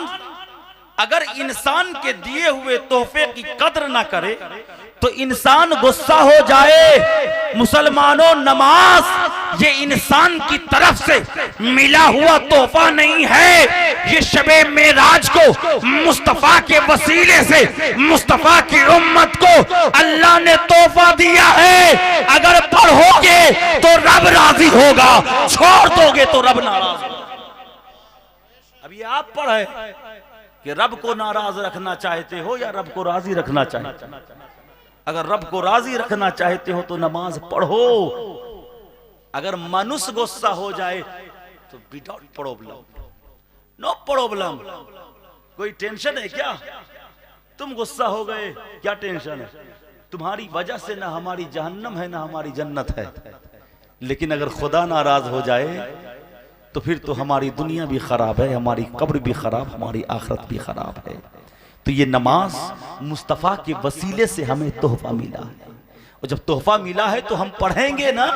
अगर इंसान के दिए हुए तोहफे की कद्र ना करे तो इंसान गुस्सा हो जाए। मुसलमानों, नमाज ये इंसान की तरफ से मिला हुआ तोहफा नहीं है, ये शबे मेराज को मुस्तफा के वसीले से मुस्तफा की उम्मत को अल्लाह ने तोहफा दिया है। अगर पढ़ोगे तो रब राजी होगा, छोड़ दोगे तो रब नाराज होगा। अब ये आप पढ़े कि रब को नाराज रखना चाहते हो या रब को राजी रखना चाहते हो? अगर रब को राजी रखना चाहते हो तो नमाज पढ़ो। अगर मनुष्य गुस्सा हो जाए तो विदाउट प्रॉब्लम, नो प्रॉब्लम। कोई टेंशन है क्या? तुम गुस्सा हो गए, क्या टेंशन है? तुम्हारी वजह से ना हमारी जहन्नम है ना हमारी जन्नत है। लेकिन अगर खुदा नाराज हो जाए तो फिर तो हमारी दुनिया भी खराब है, हमारी कब्र भी खराब, हमारी आखिरत भी खराब है। तो ये नमाज मुस्तफ़ा के वसीले से हमें तोहफा मिला है, और जब तोहफा मिला है तो हम पढ़ेंगे ना,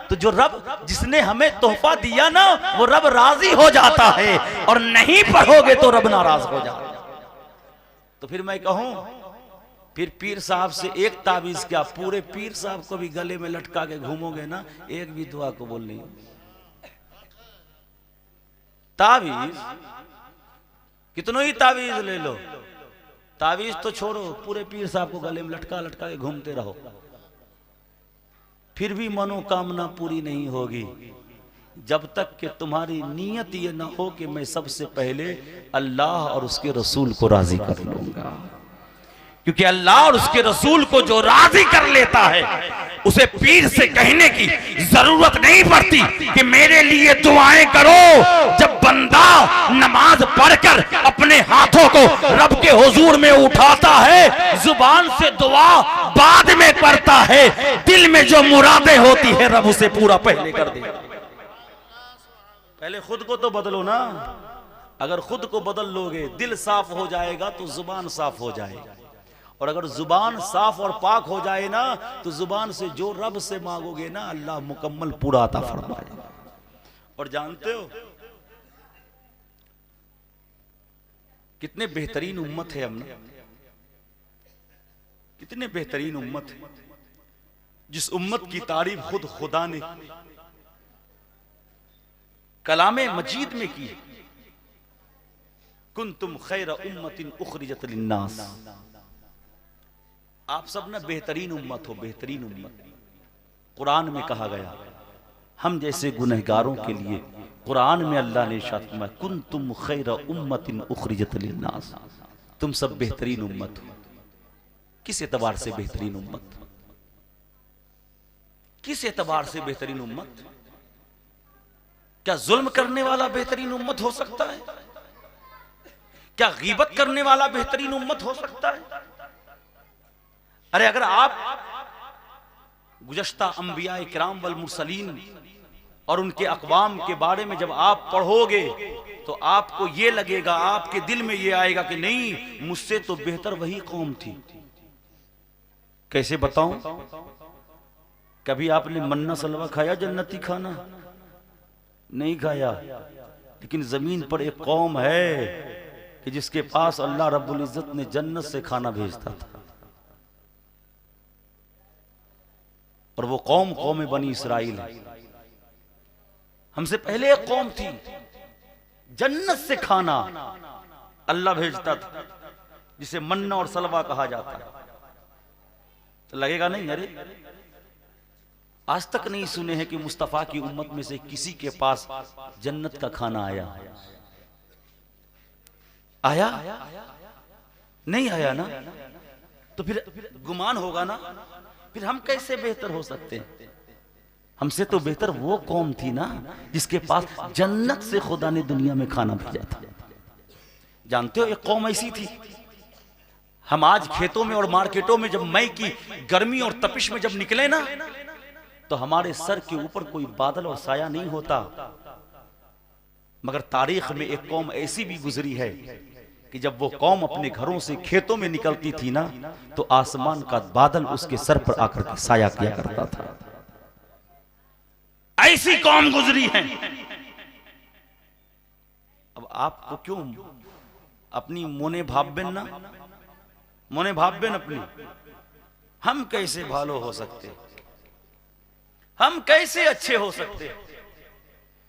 तो जो रब जिसने हमें तोहफा दिया ना वो रब राजी हो जाता है, और नहीं पढ़ोगे तो रब नाराज हो जाता है। तो फिर मैं कहूं, फिर पीर साहब से एक ताबीज क्या, पूरे पीर साहब को भी गले में लटका के घूमोगे ना, एक भी दुआ को बोल नहीं। ताबीज कितनों ही ताबीज ले लो, ताबीज तो छोड़ो, पूरे पीर साहब को गले में लटका लटका के घूमते रहो, फिर भी मनोकामना पूरी नहीं होगी जब तक कि तुम्हारी नीयत ये ना हो कि मैं सबसे पहले अल्लाह और उसके रसूल को राजी कर लूंगा। क्योंकि अल्लाह और उसके रसूल को जो राजी कर लेता है उसे पीर से कहने की जरूरत नहीं पड़ती कि मेरे लिए दुआएं करो। जब बंदा नमाज पढ़कर अपने हाथों को रब के हुजूर में उठाता है, जुबान से दुआ बाद में करता है, दिल में जो मुरादें होती है रब उसे पूरा पहले कर देता। पहले खुद को तो बदलो ना, अगर खुद को बदल लोगे दिल साफ हो जाएगा तो जुबान साफ हो जाएगा, और अगर जुबान साफ और पाक हो जाए ना तो जुबान से जो रब से मांगोगे ना अल्लाह मुकम्मल पूरा अता फरमाएगा। और जानते हो कितने बेहतरीन उम्मत है हमने, कितने बेहतरीन उम्मत है, जिस उम्मत की तारीफ खुद खुदा ने कलामे मजीद में की, कुंतुम खैर उम्मतिन उखरिजत लिन्नास। आप सब ना बेहतरीन उम्मत हो, बेहतरीन उम्मत। कुरान में कहा गया हम जैसे गुनहगारों के लिए, कुरान में अल्लाह ने इरशाद फरमाया कुंतुम खैर उम्मतिन उखरिजत लिन्नास, तुम सब बेहतरीन उम्मत हो। किस एतबार से बेहतरीन उम्मत, किस एतबार से बेहतरीन उम्मत? क्या जुल्म करने वाला बेहतरीन उम्मत हो सकता है? क्या गीबत करने वाला बेहतरीन उम्मत हो सकता है? अरे अगर आप गुज़श्ता अंबिया इकराम वल मुरसलीन और उनके अक़वाम के बारे में जब आप पढ़ोगे तो आपको ये लगेगा, आपके दिल में ये आएगा कि नहीं, मुझसे तो बेहतर वही कौम थी। कैसे बताऊं? कभी आपने मन्ना सलवा खाया? जन्नती खाना नहीं खाया, लेकिन जमीन पर एक कौम है कि जिसके पास अल्लाह रब्बुल इज्जत ने जन्नत से खाना भेजता था, और वो कौम कौम बनी इसराइल है। हमसे पहले एक कौम थी, जन्नत से खाना अल्लाह भेजता था, जिसे मन्ना और सलवा कहा जाता है। तो लगेगा नहीं, अरे आज तक नहीं सुने हैं कि मुस्तफा की उम्मत में से किसी के पास जन्नत का खाना आया? आया नहीं आया ना, तो फिर गुमान होगा ना, फिर हम कैसे बेहतर हो सकते हैं? हमसे तो बेहतर वो कौम थी ना जिसके पास जन्नत से खुदा ने दुनिया में खाना भेजा था। जानते हो एक कौम ऐसी थी, हम आज खेतों में और मार्केटों में जब मई की गर्मी और तपिश में जब निकले ना तो हमारे सर के ऊपर कोई बादल और साया नहीं होता, मगर तारीख में एक कौम ऐसी भी गुजरी है कि जब वो कौम अपने घरों से खेतों में निकलती थी ना तो आसमान का बादल उसके सर पर आकर के साया किया करता था। ऐसी कौम गुजरी है। अब आपको क्यों अपनी मोने भावबेन ना, मोने भावबेन अपनी, हम कैसे भालो हो सकते, हम कैसे अच्छे हो सकते?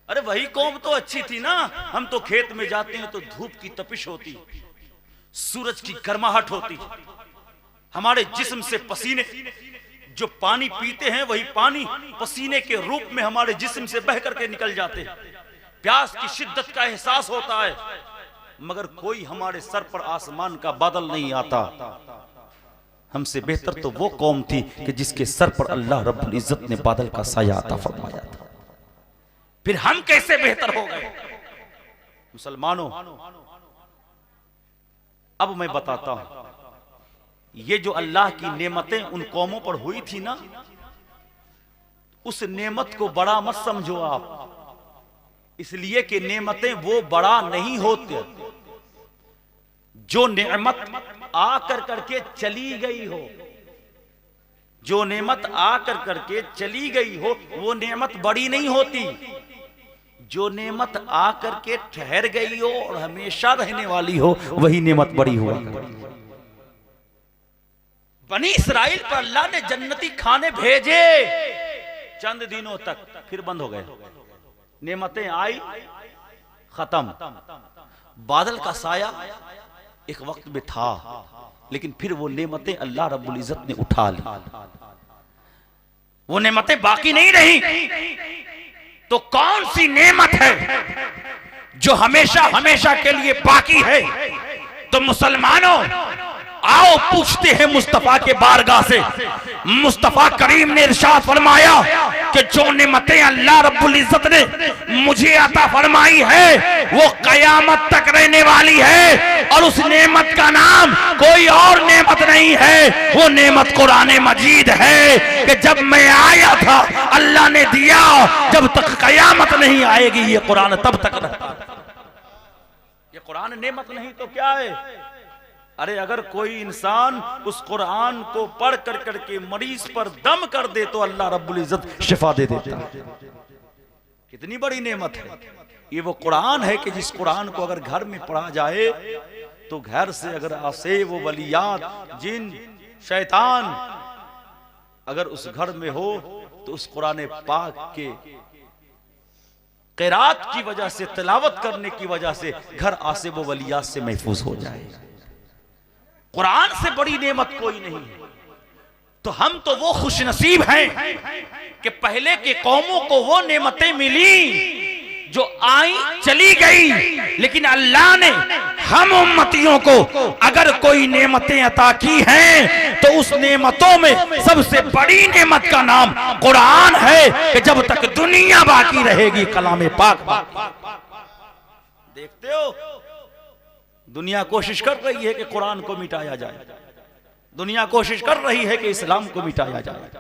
अरे वही कौम तो अच्छी थी ना। हम तो खेत में जाते हैं तो धूप की तपिश होती, सूरज की गर्माहट होती, हमारे जिस्म से पसीने, जो पानी पीते हैं वही पानी पसीने के रूप में हमारे जिस्म से बह करके निकल जाते, प्यास की शिद्दत का एहसास होता है, मगर कोई हमारे सर पर आसमान का बादल नहीं आता। हमसे बेहतर तो वो कौम थी कि जिसके सर पर अल्लाह रब्बुल इज्जत ने बादल का साया अता फरमाया था। फिर हम कैसे बेहतर हो गए? मुसलमानों, अब मैं बताता हूं, ये जो अल्लाह की नेमतें उन कौमों पर हुई थी ना, उस नेमत को बड़ा मत समझो आप, इसलिए कि नेमतें वो बड़ा नहीं होते जो नेमत आकर करके चली गई हो, जो नेमत आकर करके चली गई हो वो नेमत बड़ी नहीं होती। जो नेमत आकर के ठहर गई हो और हमेशा रहने वाली हो वही नेमत बड़ी हुआ। बनी इस्राइल पर अल्लाह ने जन्नती खाने भेजे, चंद दिनों तक फिर बंद हो गए। नेमतें आई, खत्म। बादल का साया एक वक्त में था, लेकिन फिर वो नेमतें अल्लाह रब्बुल इज्जत ने उठा ली, वो नेमतें बाकी नहीं रही। तो कौन सी नेमत है जो हमेशा हमेशा के लिए बाकी है? तो मुसलमानों आओ पूछते हैं मुस्तफा के बारगाह से। मुस्तफा करीम ने इरशाद फरमाया कि जो नेमतें अल्लाह रब्बुल इज्जत ने मुझे अता फरमाई है वो कयामत तक रहने वाली है, और उस नेमत का नाम कोई और नेमत नहीं है, वो नेमत कुरान मजीद है कि जब मैं आया था अल्लाह ने दिया, जब तक कयामत नहीं आएगी ये कुरान तब तक रहता। ये कुरान नेमत नहीं तो क्या है? अरे अगर कोई इंसान उस कुरान को पढ़ कर करके मरीज पर दम कर दे तो अल्लाह रब्बुल इज्जत शिफा दे देता है। कितनी बड़ी नेमत है ये वो कुरान है कि जिस कुरान को अगर घर में पढ़ा जाए तो घर से अगर आसे वो वलियात जिन शैतान अगर उस घर में हो तो उस कुरान पाक के क़िरात की वजह से, तिलावत करने की वजह से घर आसे वो वलियात से महफूज हो जाए। कुरान से बड़ी नेमत कोई नहीं है। तो हम तो वो खुशनसीब हैं कि पहले के कौमों को वो नेमतें मिली जो आई चली गई, लेकिन अल्लाह ने हम उम्मतियों को अगर कोई नेमतें अता की हैं तो उस नेमतों में सबसे बड़ी नेमत का नाम कुरान है कि जब तक दुनिया बाकी रहेगी कलाम पाक। देखते हो दुनिया कोशिश कर रही है कि कुरान को मिटाया जाए, दुनिया कोशिश कर रही है कि इस्लाम को मिटाया जाए,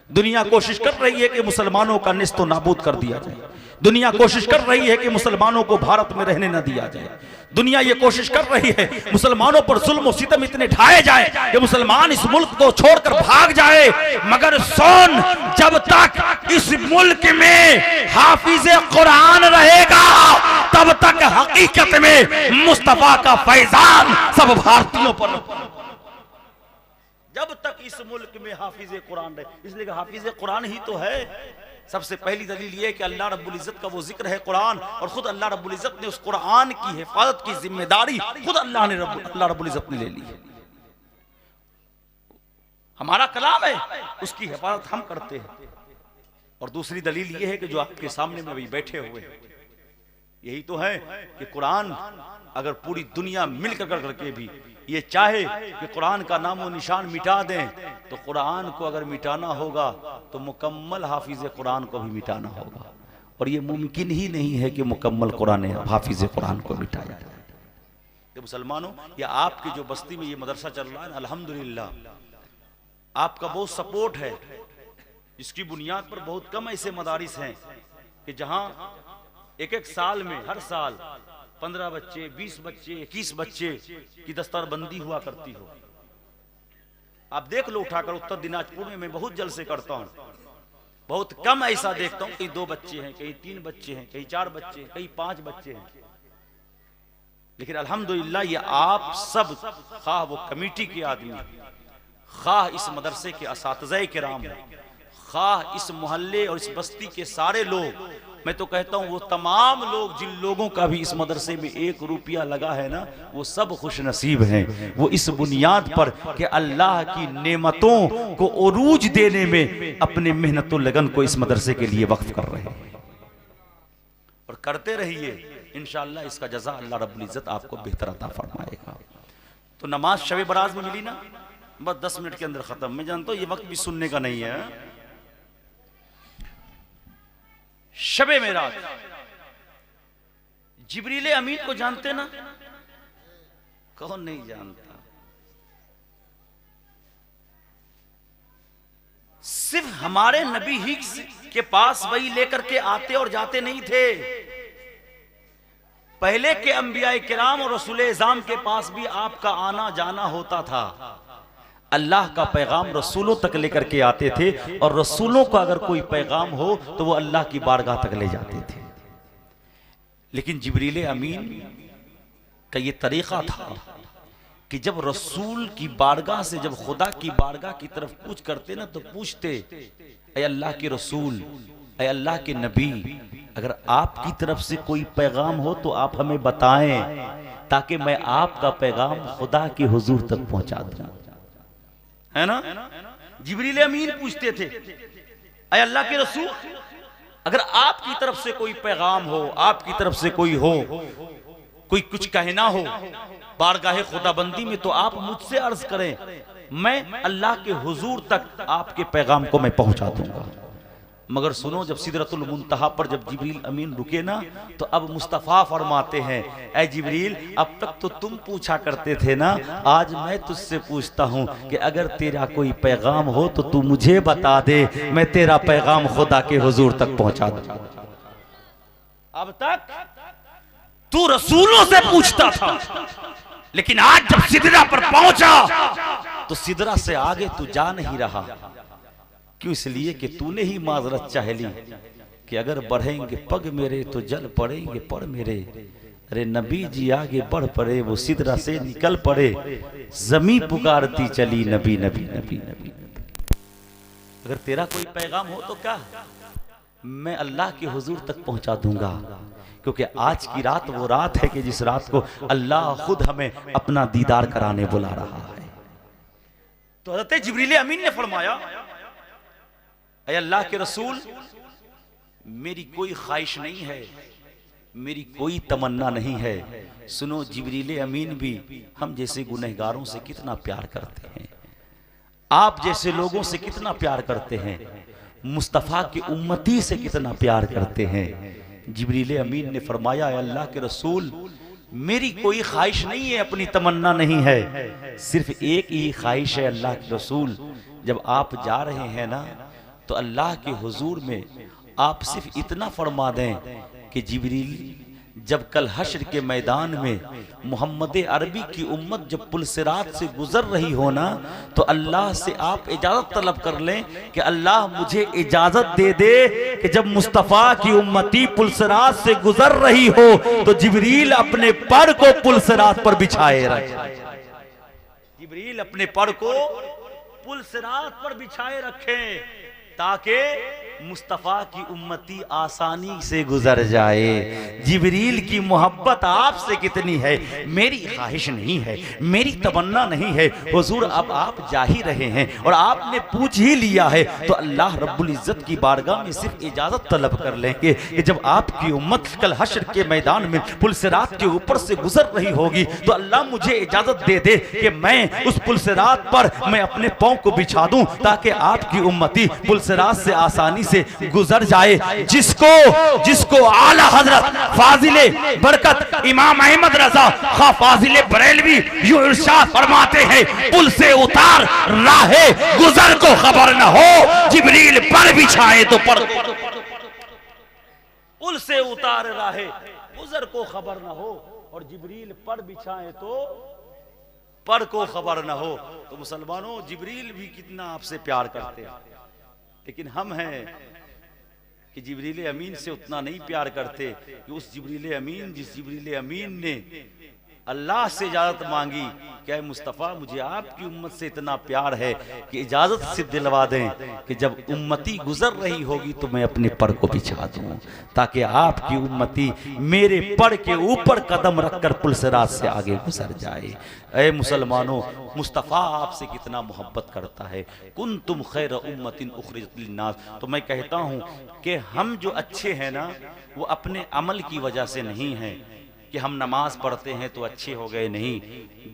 दुनिया कोशिश कर रही है कि मुसलमानों का निस्तो नाबूद कर दिया जाए, दुनिया कोशिश कर रही है कि मुसलमानों को भारत में रहने न दिया जाए, दुनिया ये कोशिश कर रही है मुसलमानों पर जुल्म और सितम इतने ढाए जाए कि मुसलमान इस मुल्क को छोड़कर भाग जाए। मगर सुन, जब तक इस मुल्क में हाफिज़े कुरान रहेगा तब तक हकीकत में मुस्तफा का फैजान सब भारतीयों पर, जब तक इस मुल्क में हाफिज़े कुरान रहे। इसलिए हाफिज़े कुरान ही तो है। सबसे पहली दलील ये कि अल्लाह रब्बुल इज्जत का वो जिक्र है कुरान, और खुद अल्लाह रब्बुल इज्जत ने उस कुरान की हिफाजत की जिम्मेदारी खुद अल्लाह रब्बुल इज्जत ने ले ली है। हमारा कलाम है, उसकी हिफाजत हम करते हैं। और दूसरी दलील ये है कि जो आपके सामने में भी बैठे हुए यही तो है कि कुरान अगर पूरी दुनिया मिलकर करके भी ये चाहे कि कुरान का नामो निशान मिटा दें तो कुरान को अगर मिटाना होगा तो मुकम्मल हाफिज़े कुरान को भी मिटाना होगा, और ये मुमकिन ही नहीं है कि मुकम्मल कुरान हाफिज़े कुरान को मिटाया जाए। तो मुसलमानों, ये आपकी जो बस्ती में ये मदरसा चल रहा है, अल्हम्दुलिल्लाह आपका बहुत सपोर्ट है। इसकी बुनियाद पर बहुत कम ऐसे मदारिस हैं कि जहां एक एक साल में हर साल 15 बच्चे, 20 बच्चे, 21 बच्चे की दस्तरबंदी हुआ करती हो। आप देख लो उठाकर, उत्तर दिनाजपुर में मैं बहुत जलसे करता हूं, बहुत कम ऐसा देखता हूं कहीं 2 बच्चे हैं, कहीं 3 बच्चे हैं, कहीं 4 बच्चे हैं, कहीं 5 बच्चे हैं। लेकिन अल्हम्दुलिल्लाह ये आप सब, खा वो कमेटी के आदमी, खा इस मदरसे के असातिज़े किराम, खा इस मोहल्ले और इस बस्ती के सारे लोग, मैं तो कहता हूं वो तमाम लोग जिन लोगों का भी इस मदरसे में 1 रुपया लगा है ना, वो सब खुश नसीब हैं। वो इस बुनियाद पर कि अल्लाह की नेमतों को उरूज देने में अपने मेहनत और लगन को इस मदरसे के लिए वक्फ कर रहे हैं, और करते रहिए। इंशाअल्लाह इसका जज़ा अल्लाह रब्बुल इज्जत आपको बेहतर अता फरमाएगा। तो नमाज शब बरात में मिली ना, बस 10 मिनट के अंदर खत्म। मैं जानता हूं ये वक्त भी सुनने का नहीं है। शबे मेराज, जिब्रील अमीन को जानते ना? कौन नहीं जानता? सिर्फ हमारे नबी ही के पास वही लेकर के आते और जाते नहीं थे। पहले के अंबिया किराम और रसूल इज़ाम के पास भी आपका आना जाना होता था। अल्लाह का पैगाम रसूलों तक लेकर के आते थे, और रसूलों का अगर कोई पैगाम हो तो वो अल्लाह की बारगाह तक ले जाते थे। लेकिन जिब्रील अमीन का ये तरीका था कि जब रसूल की बारगाह से जब खुदा की बारगाह की तरफ कूच करते ना, तो पूछते, ऐ अल्लाह के रसूल, ऐ अल्लाह के नबी, अगर आपकी तरफ से कोई पैगाम हो तो आप हमें बताएं, ताकि मैं आपका पैगाम खुदा के हुजूर तक पहुंचा दूं। है ना? जिब्रील अमीन पूछते थे, ऐ अल्लाह के रसूल, अगर आपकी तरफ से कोई पैगाम हो, आपकी तरफ से कोई हो, कोई कुछ कहना हो बारगाह खुदाबंदी में, तो आप मुझसे अर्ज करें, मैं अल्लाह के हुजूर तक आपके पैगाम को मैं पहुंचा दूंगा। मगर सुनो, जब सिदरतुल मुंतहा पर जब जिब्रील अमीन रुके ना, तो अब मुस्तफ़ा फरमाते हैं, ऐ जिब्रील, अब तक तो तुम पूछा करते थे ना, आज मैं तुझसे पूछता हूं कि अगर तेरा कोई पैगाम हो तो तू मुझे बता दे, मैं तेरा पैगाम खुदा के हुजूर तक पहुंचा दूं। अब तक तू रसूलों से पूछता था, लेकिन आज जब सिदरा पर पहुंचा तो सिदरा से आगे तू जा नहीं रहा। क्यों? इसलिए कि तूने ही माजरत चाह ली कि अगर बढ़ेंगे पग मेरे तो जल पड़ेंगे पर मेरे। अरे नबी जी आगे बढ़ पड़े, वो सिदरा से निकल पड़े, जमी पुकारती चली नबी नबी नबी नबी। अगर तेरा कोई पैगाम हो तो क्या, मैं अल्लाह के हुजूर तक पहुंचा दूंगा, क्योंकि आज की रात वो रात है कि जिस रात को अल्लाह खुद हमें अपना दीदार कराने बुला रहा है। तो हज़रत जिब्रील अमीन ने फरमाया, ऐ अल्लाह के रसूल, मेरी कोई ख्वाहिश नहीं है, मेरी कोई तमन्ना नहीं है। सुनो, जिब्रील अमीन भी हम जैसे गुनहगारों से कितना प्यार करते हैं, आप जैसे लोगों से कितना प्यार करते हैं, मुस्तफ़ा की उम्मती से कितना प्यार करते हैं। जिब्रील अमीन ने फरमाया, ऐ अल्लाह के रसूल, मेरी कोई ख्वाहिश नहीं है, अपनी तमन्ना नहीं है, सिर्फ एक ही ख्वाहिश है अल्लाह के रसूल, जब आप जा रहे हैं ना, तो अल्लाह के हुजूर में आप सिर्फ इतना फरमा दें कि जिब्रील, जब कल हश्र के मैदान में मोहम्मद अरबी की उम्मत जब पुलसिरात से गुजर रही हो ना, तो अल्लाह से आप इजाजत तलब कर लें कि अल्लाह मुझे इजाजत दे दे कि जब मुस्तफ़ा की उम्मती पुलसिरात से गुजर रही हो तो जिब्रील अपने पर को पुलसिरात पर बिछाए रखे। जिब्रील अपने पर को पुलसिरात पर बिछाए रखें, ताकि मुस्तफ़ा की उम्मती आसानी से गुजर जाए। जिब्रील की मोहब्बत आपसे कितनी है, मेरी ख्वाहिश नहीं है, मेरी तमन्ना नहीं है। हुजूर, अब आप जा ही रहे हैं और आपने पूछ ही लिया है, तो अल्लाह रब्बुल इज़्ज़त की बारगाह में सिर्फ इजाज़त तलब कर लेंगे कि जब आपकी उम्मत कल हश्र के मैदान में पुलसिरात के ऊपर से गुजर रही होगी, तो अल्लाह मुझे इजाज़त दे दे कि मैं उस पुलसिरात पर मैं अपने पाँव को बिछा दूं, ताकि आपकी उम्मती पुलसिरात से आसानी से गुजर जाए। जिसको आला हजरत फाजिले बरकत इमाम अहमद रजा खा फाजिले बरेलवी यूं इरशाद फरमाते हैं, पुल से उतार राहे गुजर को खबर न हो, जिब्रील पर बिछाए तो पर। पुल से उतार राहे गुजर को खबर न हो, और जिब्रील पर बिछाए तो पर को खबर न हो। तो मुसलमानों, जिब्रील भी कितना आपसे प्यार करते हैं, लेकिन हम हैं कि जिब्रील अमीन से उतना नहीं प्यार करते कि उस जिब्रील अमीन, जिस जिब्रील अमीन ने अल्लाह से इजाज़त मांगी, क्या मुस्तफ़ा मुझे आपकी उम्मत से इतना प्यार है कि इजाज़त से दिलवा दें कि जब उम्मती गुजर रही होगी तो मैं अपने पर को बिछा दूं, ताकि आपकी उम्मती मेरे पर के ऊपर कदम रखकर पुलसिरात से आगे गुजर जाए। ऐ मुसलमानों, मुस्तफ़ा आपसे कितना मोहब्बत करता है। कुंतुम खैर उम्मतिन उखरिजत लिन्नास। तो मैं कहता हूँ कि हम जो अच्छे हैं ना, वो अपने अमल की वजह से नहीं है कि हम नमाज पढ़ते हैं तो अच्छे हो गए, नहीं,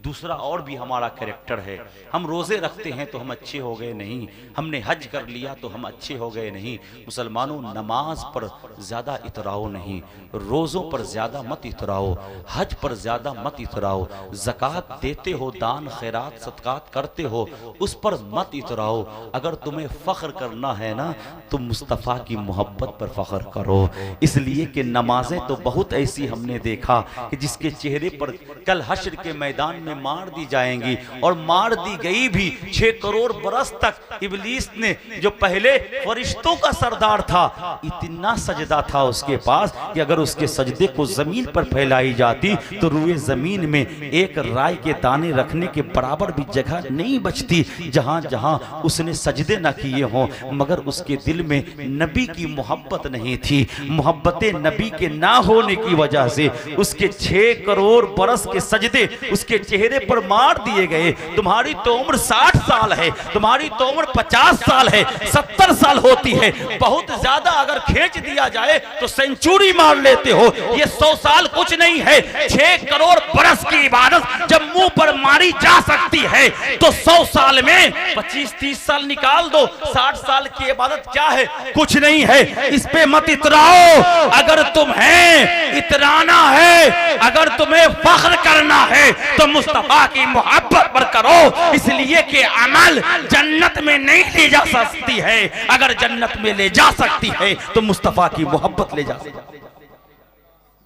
दूसरा और भी हमारा कैरेक्टर है। हम रोज़े रखते हैं तो हम अच्छे हो गए, नहीं, हमने हज कर लिया तो हम अच्छे हो गए, नहीं। मुसलमानों, नमाज पर ज़्यादा इतराओ नहीं, रोज़ों पर ज़्यादा मत इतराओ, हज पर ज़्यादा मत इतराओ, ज़कात देते हो, दान खैरात सदकात करते हो, उस पर मत इतराओ। अगर तुम्हें फ़ख्र करना है ना, तो मुस्तफ़ा की मोहब्बत पर फ़ख्र करो, इसलिए कि नमाजें तो बहुत ऐसी हमने देखा कि जिसके चेहरे पर कल हश्र के मैदान में मार दी जाएंगी, और मार दी गई भी 6 करोड़ बरस तक। इब्लीस ने जो पहले फरिश्तों का सरदार था, इतना सजदा था उसके पास कि अगर उसके सजदे को जमीन पर फैलाई जाती तो रुए जमीन में एक राय के दाने रखने के बराबर भी जगह नहीं बचती जहां जहां उसने सजदे न किए हों। मगर उसके दिल में नबी की मोहब्बत नहीं थी। मोहब्बत नबी के ना होने की वजह से उसके 6 करोड़ बरस के सजदे उसके चेहरे पर मार दिए गए। तुम्हारी तो उम्र 60 साल है, तुम्हारी तो उम्र 50 साल है, 70 साल होती है, बहुत ज्यादा अगर खींच दिया जाए तो सेंचुरी मार लेते हो। ये 100 साल कुछ नहीं है। 6 करोड़ बरस की इबादत जब मुंह पर मारी जा सकती है तो 100 साल में 25-30 साल निकाल दो। 60 साल की इबादत क्या है? कुछ नहीं है। इस पे मत इतराओ। अगर तुम्हें इतराना है, अगर तुम्हें फख्र करना है तो मुस्तफा की मोहब्बत पर करो, इसलिए कि अमल जन्नत में नहीं ले जा सकती है। अगर जन्नत में ले जा सकती है तो मुस्तफा की मोहब्बत ले जा सकती है।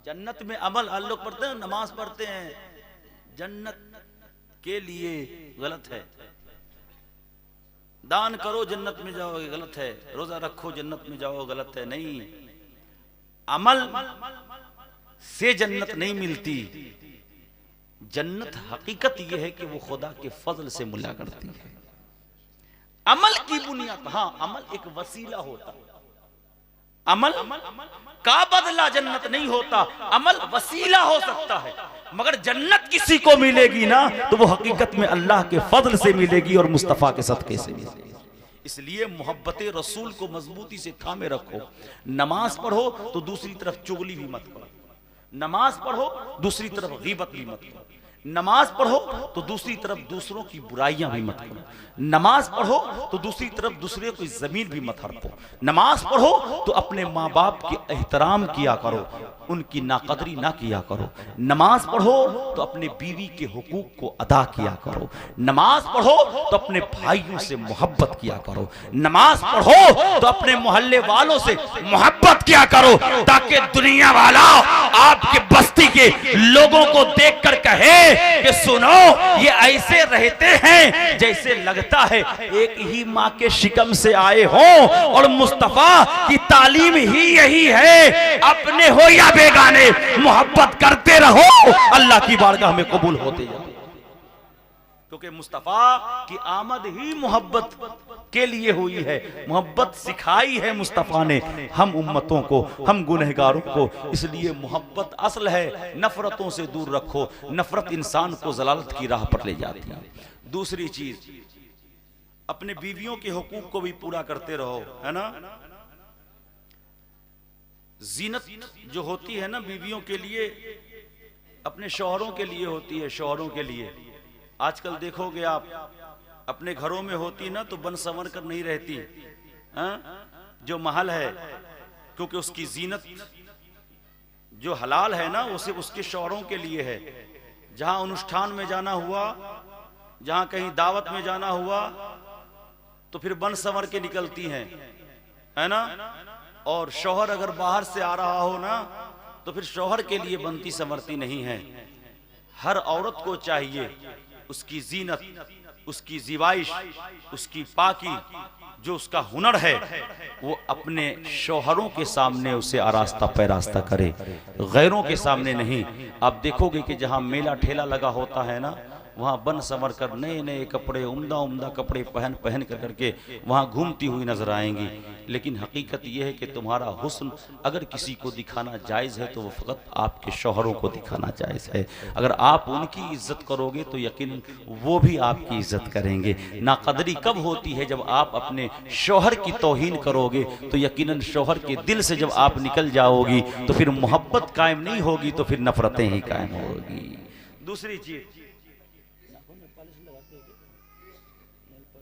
जन्नत में अमल हम लोग पढ़ते हैं, नमाज पढ़ते हैं, जन्नत के लिए गलत है। दान करो जन्नत में जाओगे, गलत है। रोजा रखो जन्नत में जाओ, गलत है। नहीं, अमल से जन्नत नहीं मिलती। जन्नत हकीकत यह है कि वो खुदा के फजल से मिला करती है। अमल की बुनियाद, हाँ अमल एक वसीला होता है। अमल का बदला जन्नत नहीं होता, अमल वसीला हो सकता है। मगर जन्नत किसी को मिलेगी ना तो वो हकीकत में अल्लाह के फजल से मिलेगी और मुस्तफा के सदके से मिलेगी। इसलिए मोहब्बत रसूल को मजबूती से थामे रखो। नमाज पढ़ो तो दूसरी तरफ चुगली भी मत करो, नमाज पढ़ो दूसरी तरफ गीबत भी मत करो, नमाज पढ़ो तो दूसरी तरफ दूसरों की बुराइयां भी मत करो, नमाज पढ़ो तो दूसरी तरफ दूसरे को जमीन भी मत हड़पो, नमाज पढ़ो तो अपने माँ बाप के एहतराम किया करो, उनकी नाकदरी ना किया करो, नमाज पढ़ो तो अपने बीवी के हुकूक को अदा किया करो, नमाज पढ़ो तो अपने भाइयों से मोहब्बत किया करो, नमाज पढ़ो तो अपने मोहल्ले वालों से मोहब्बत किया करो, ताकि दुनिया वाला आपके बस्ती के लोगों को देखकर कहे कि सुनो ये ऐसे रहते हैं जैसे लगता है एक ही माँ के शिकम से आए हो, और मुस्तफा की तालीम ही यही है, अपने हो या बेगाने मोहब्बत करते रहो, अल्लाह की बारगाह में कबूल होते जाओ। क्योंकि मुस्तफा की आमद ही मोहब्बत के लिए हुई है। मोहब्बत सिखाई है मुस्तफा ने हम उम्मतों को, हम गुनहगारों को। इसलिए मोहब्बत असल है। नफरतों से दूर रखो, नफरत इंसान को जलालत की राह पर ले जाती है। दूसरी चीज, अपने बीवियों के हुकूक को भी पूरा करते रहो, है ना। जीनत जो होती है ना बीवियों के लिए, अपने शौहरों के लिए होती है, शौहरों के लिए। आजकल देखोगे आप अपने घरों में होती ना तो बन संवर कर नहीं रहती, जो महल है, क्योंकि उसकी जीनत जो हलाल है ना वो सिर्फ उसके शौहरों के लिए है। जहां अनुष्ठान में जाना हुआ, जहां कहीं दावत में जाना हुआ तो फिर बन संवर के निकलती हैं, है ना। और शौहर अगर बाहर से आ रहा हो ना तो फिर शौहर के लिए बनती संवरती नहीं है। हर औरत को चाहिए उसकी जीनत, उसकी जिवाइश, उसकी पाकी, जो उसका हुनर है वो अपने शौहरों के सामने उसे आरास्ता पैरास्ता करे, गैरों के सामने नहीं। आप देखोगे कि जहां मेला ठेला लगा होता है ना, वहां बन संवर कर नए नए कपड़े, उम्दा उम्दा कपड़े पहन पहन कर करके वहां घूमती हुई नजर आएंगी। लेकिन हकीकत यह है कि तुम्हारा हुस्न अगर किसी को दिखाना जायज़ है तो वो फ़कत आपके शौहरों को दिखाना जायज़ है। अगर आप उनकी इज्जत करोगे तो यकीन वो भी आपकी इज्जत करेंगे। नाकदरी कब होती है? जब आप अपने शौहर की तौहीन करोगे तो यकीनन शौहर के दिल से जब आप निकल जाओगी तो फिर मोहब्बत कायम नहीं होगी, तो फिर नफरतें ही कायम होगी। दूसरी चीज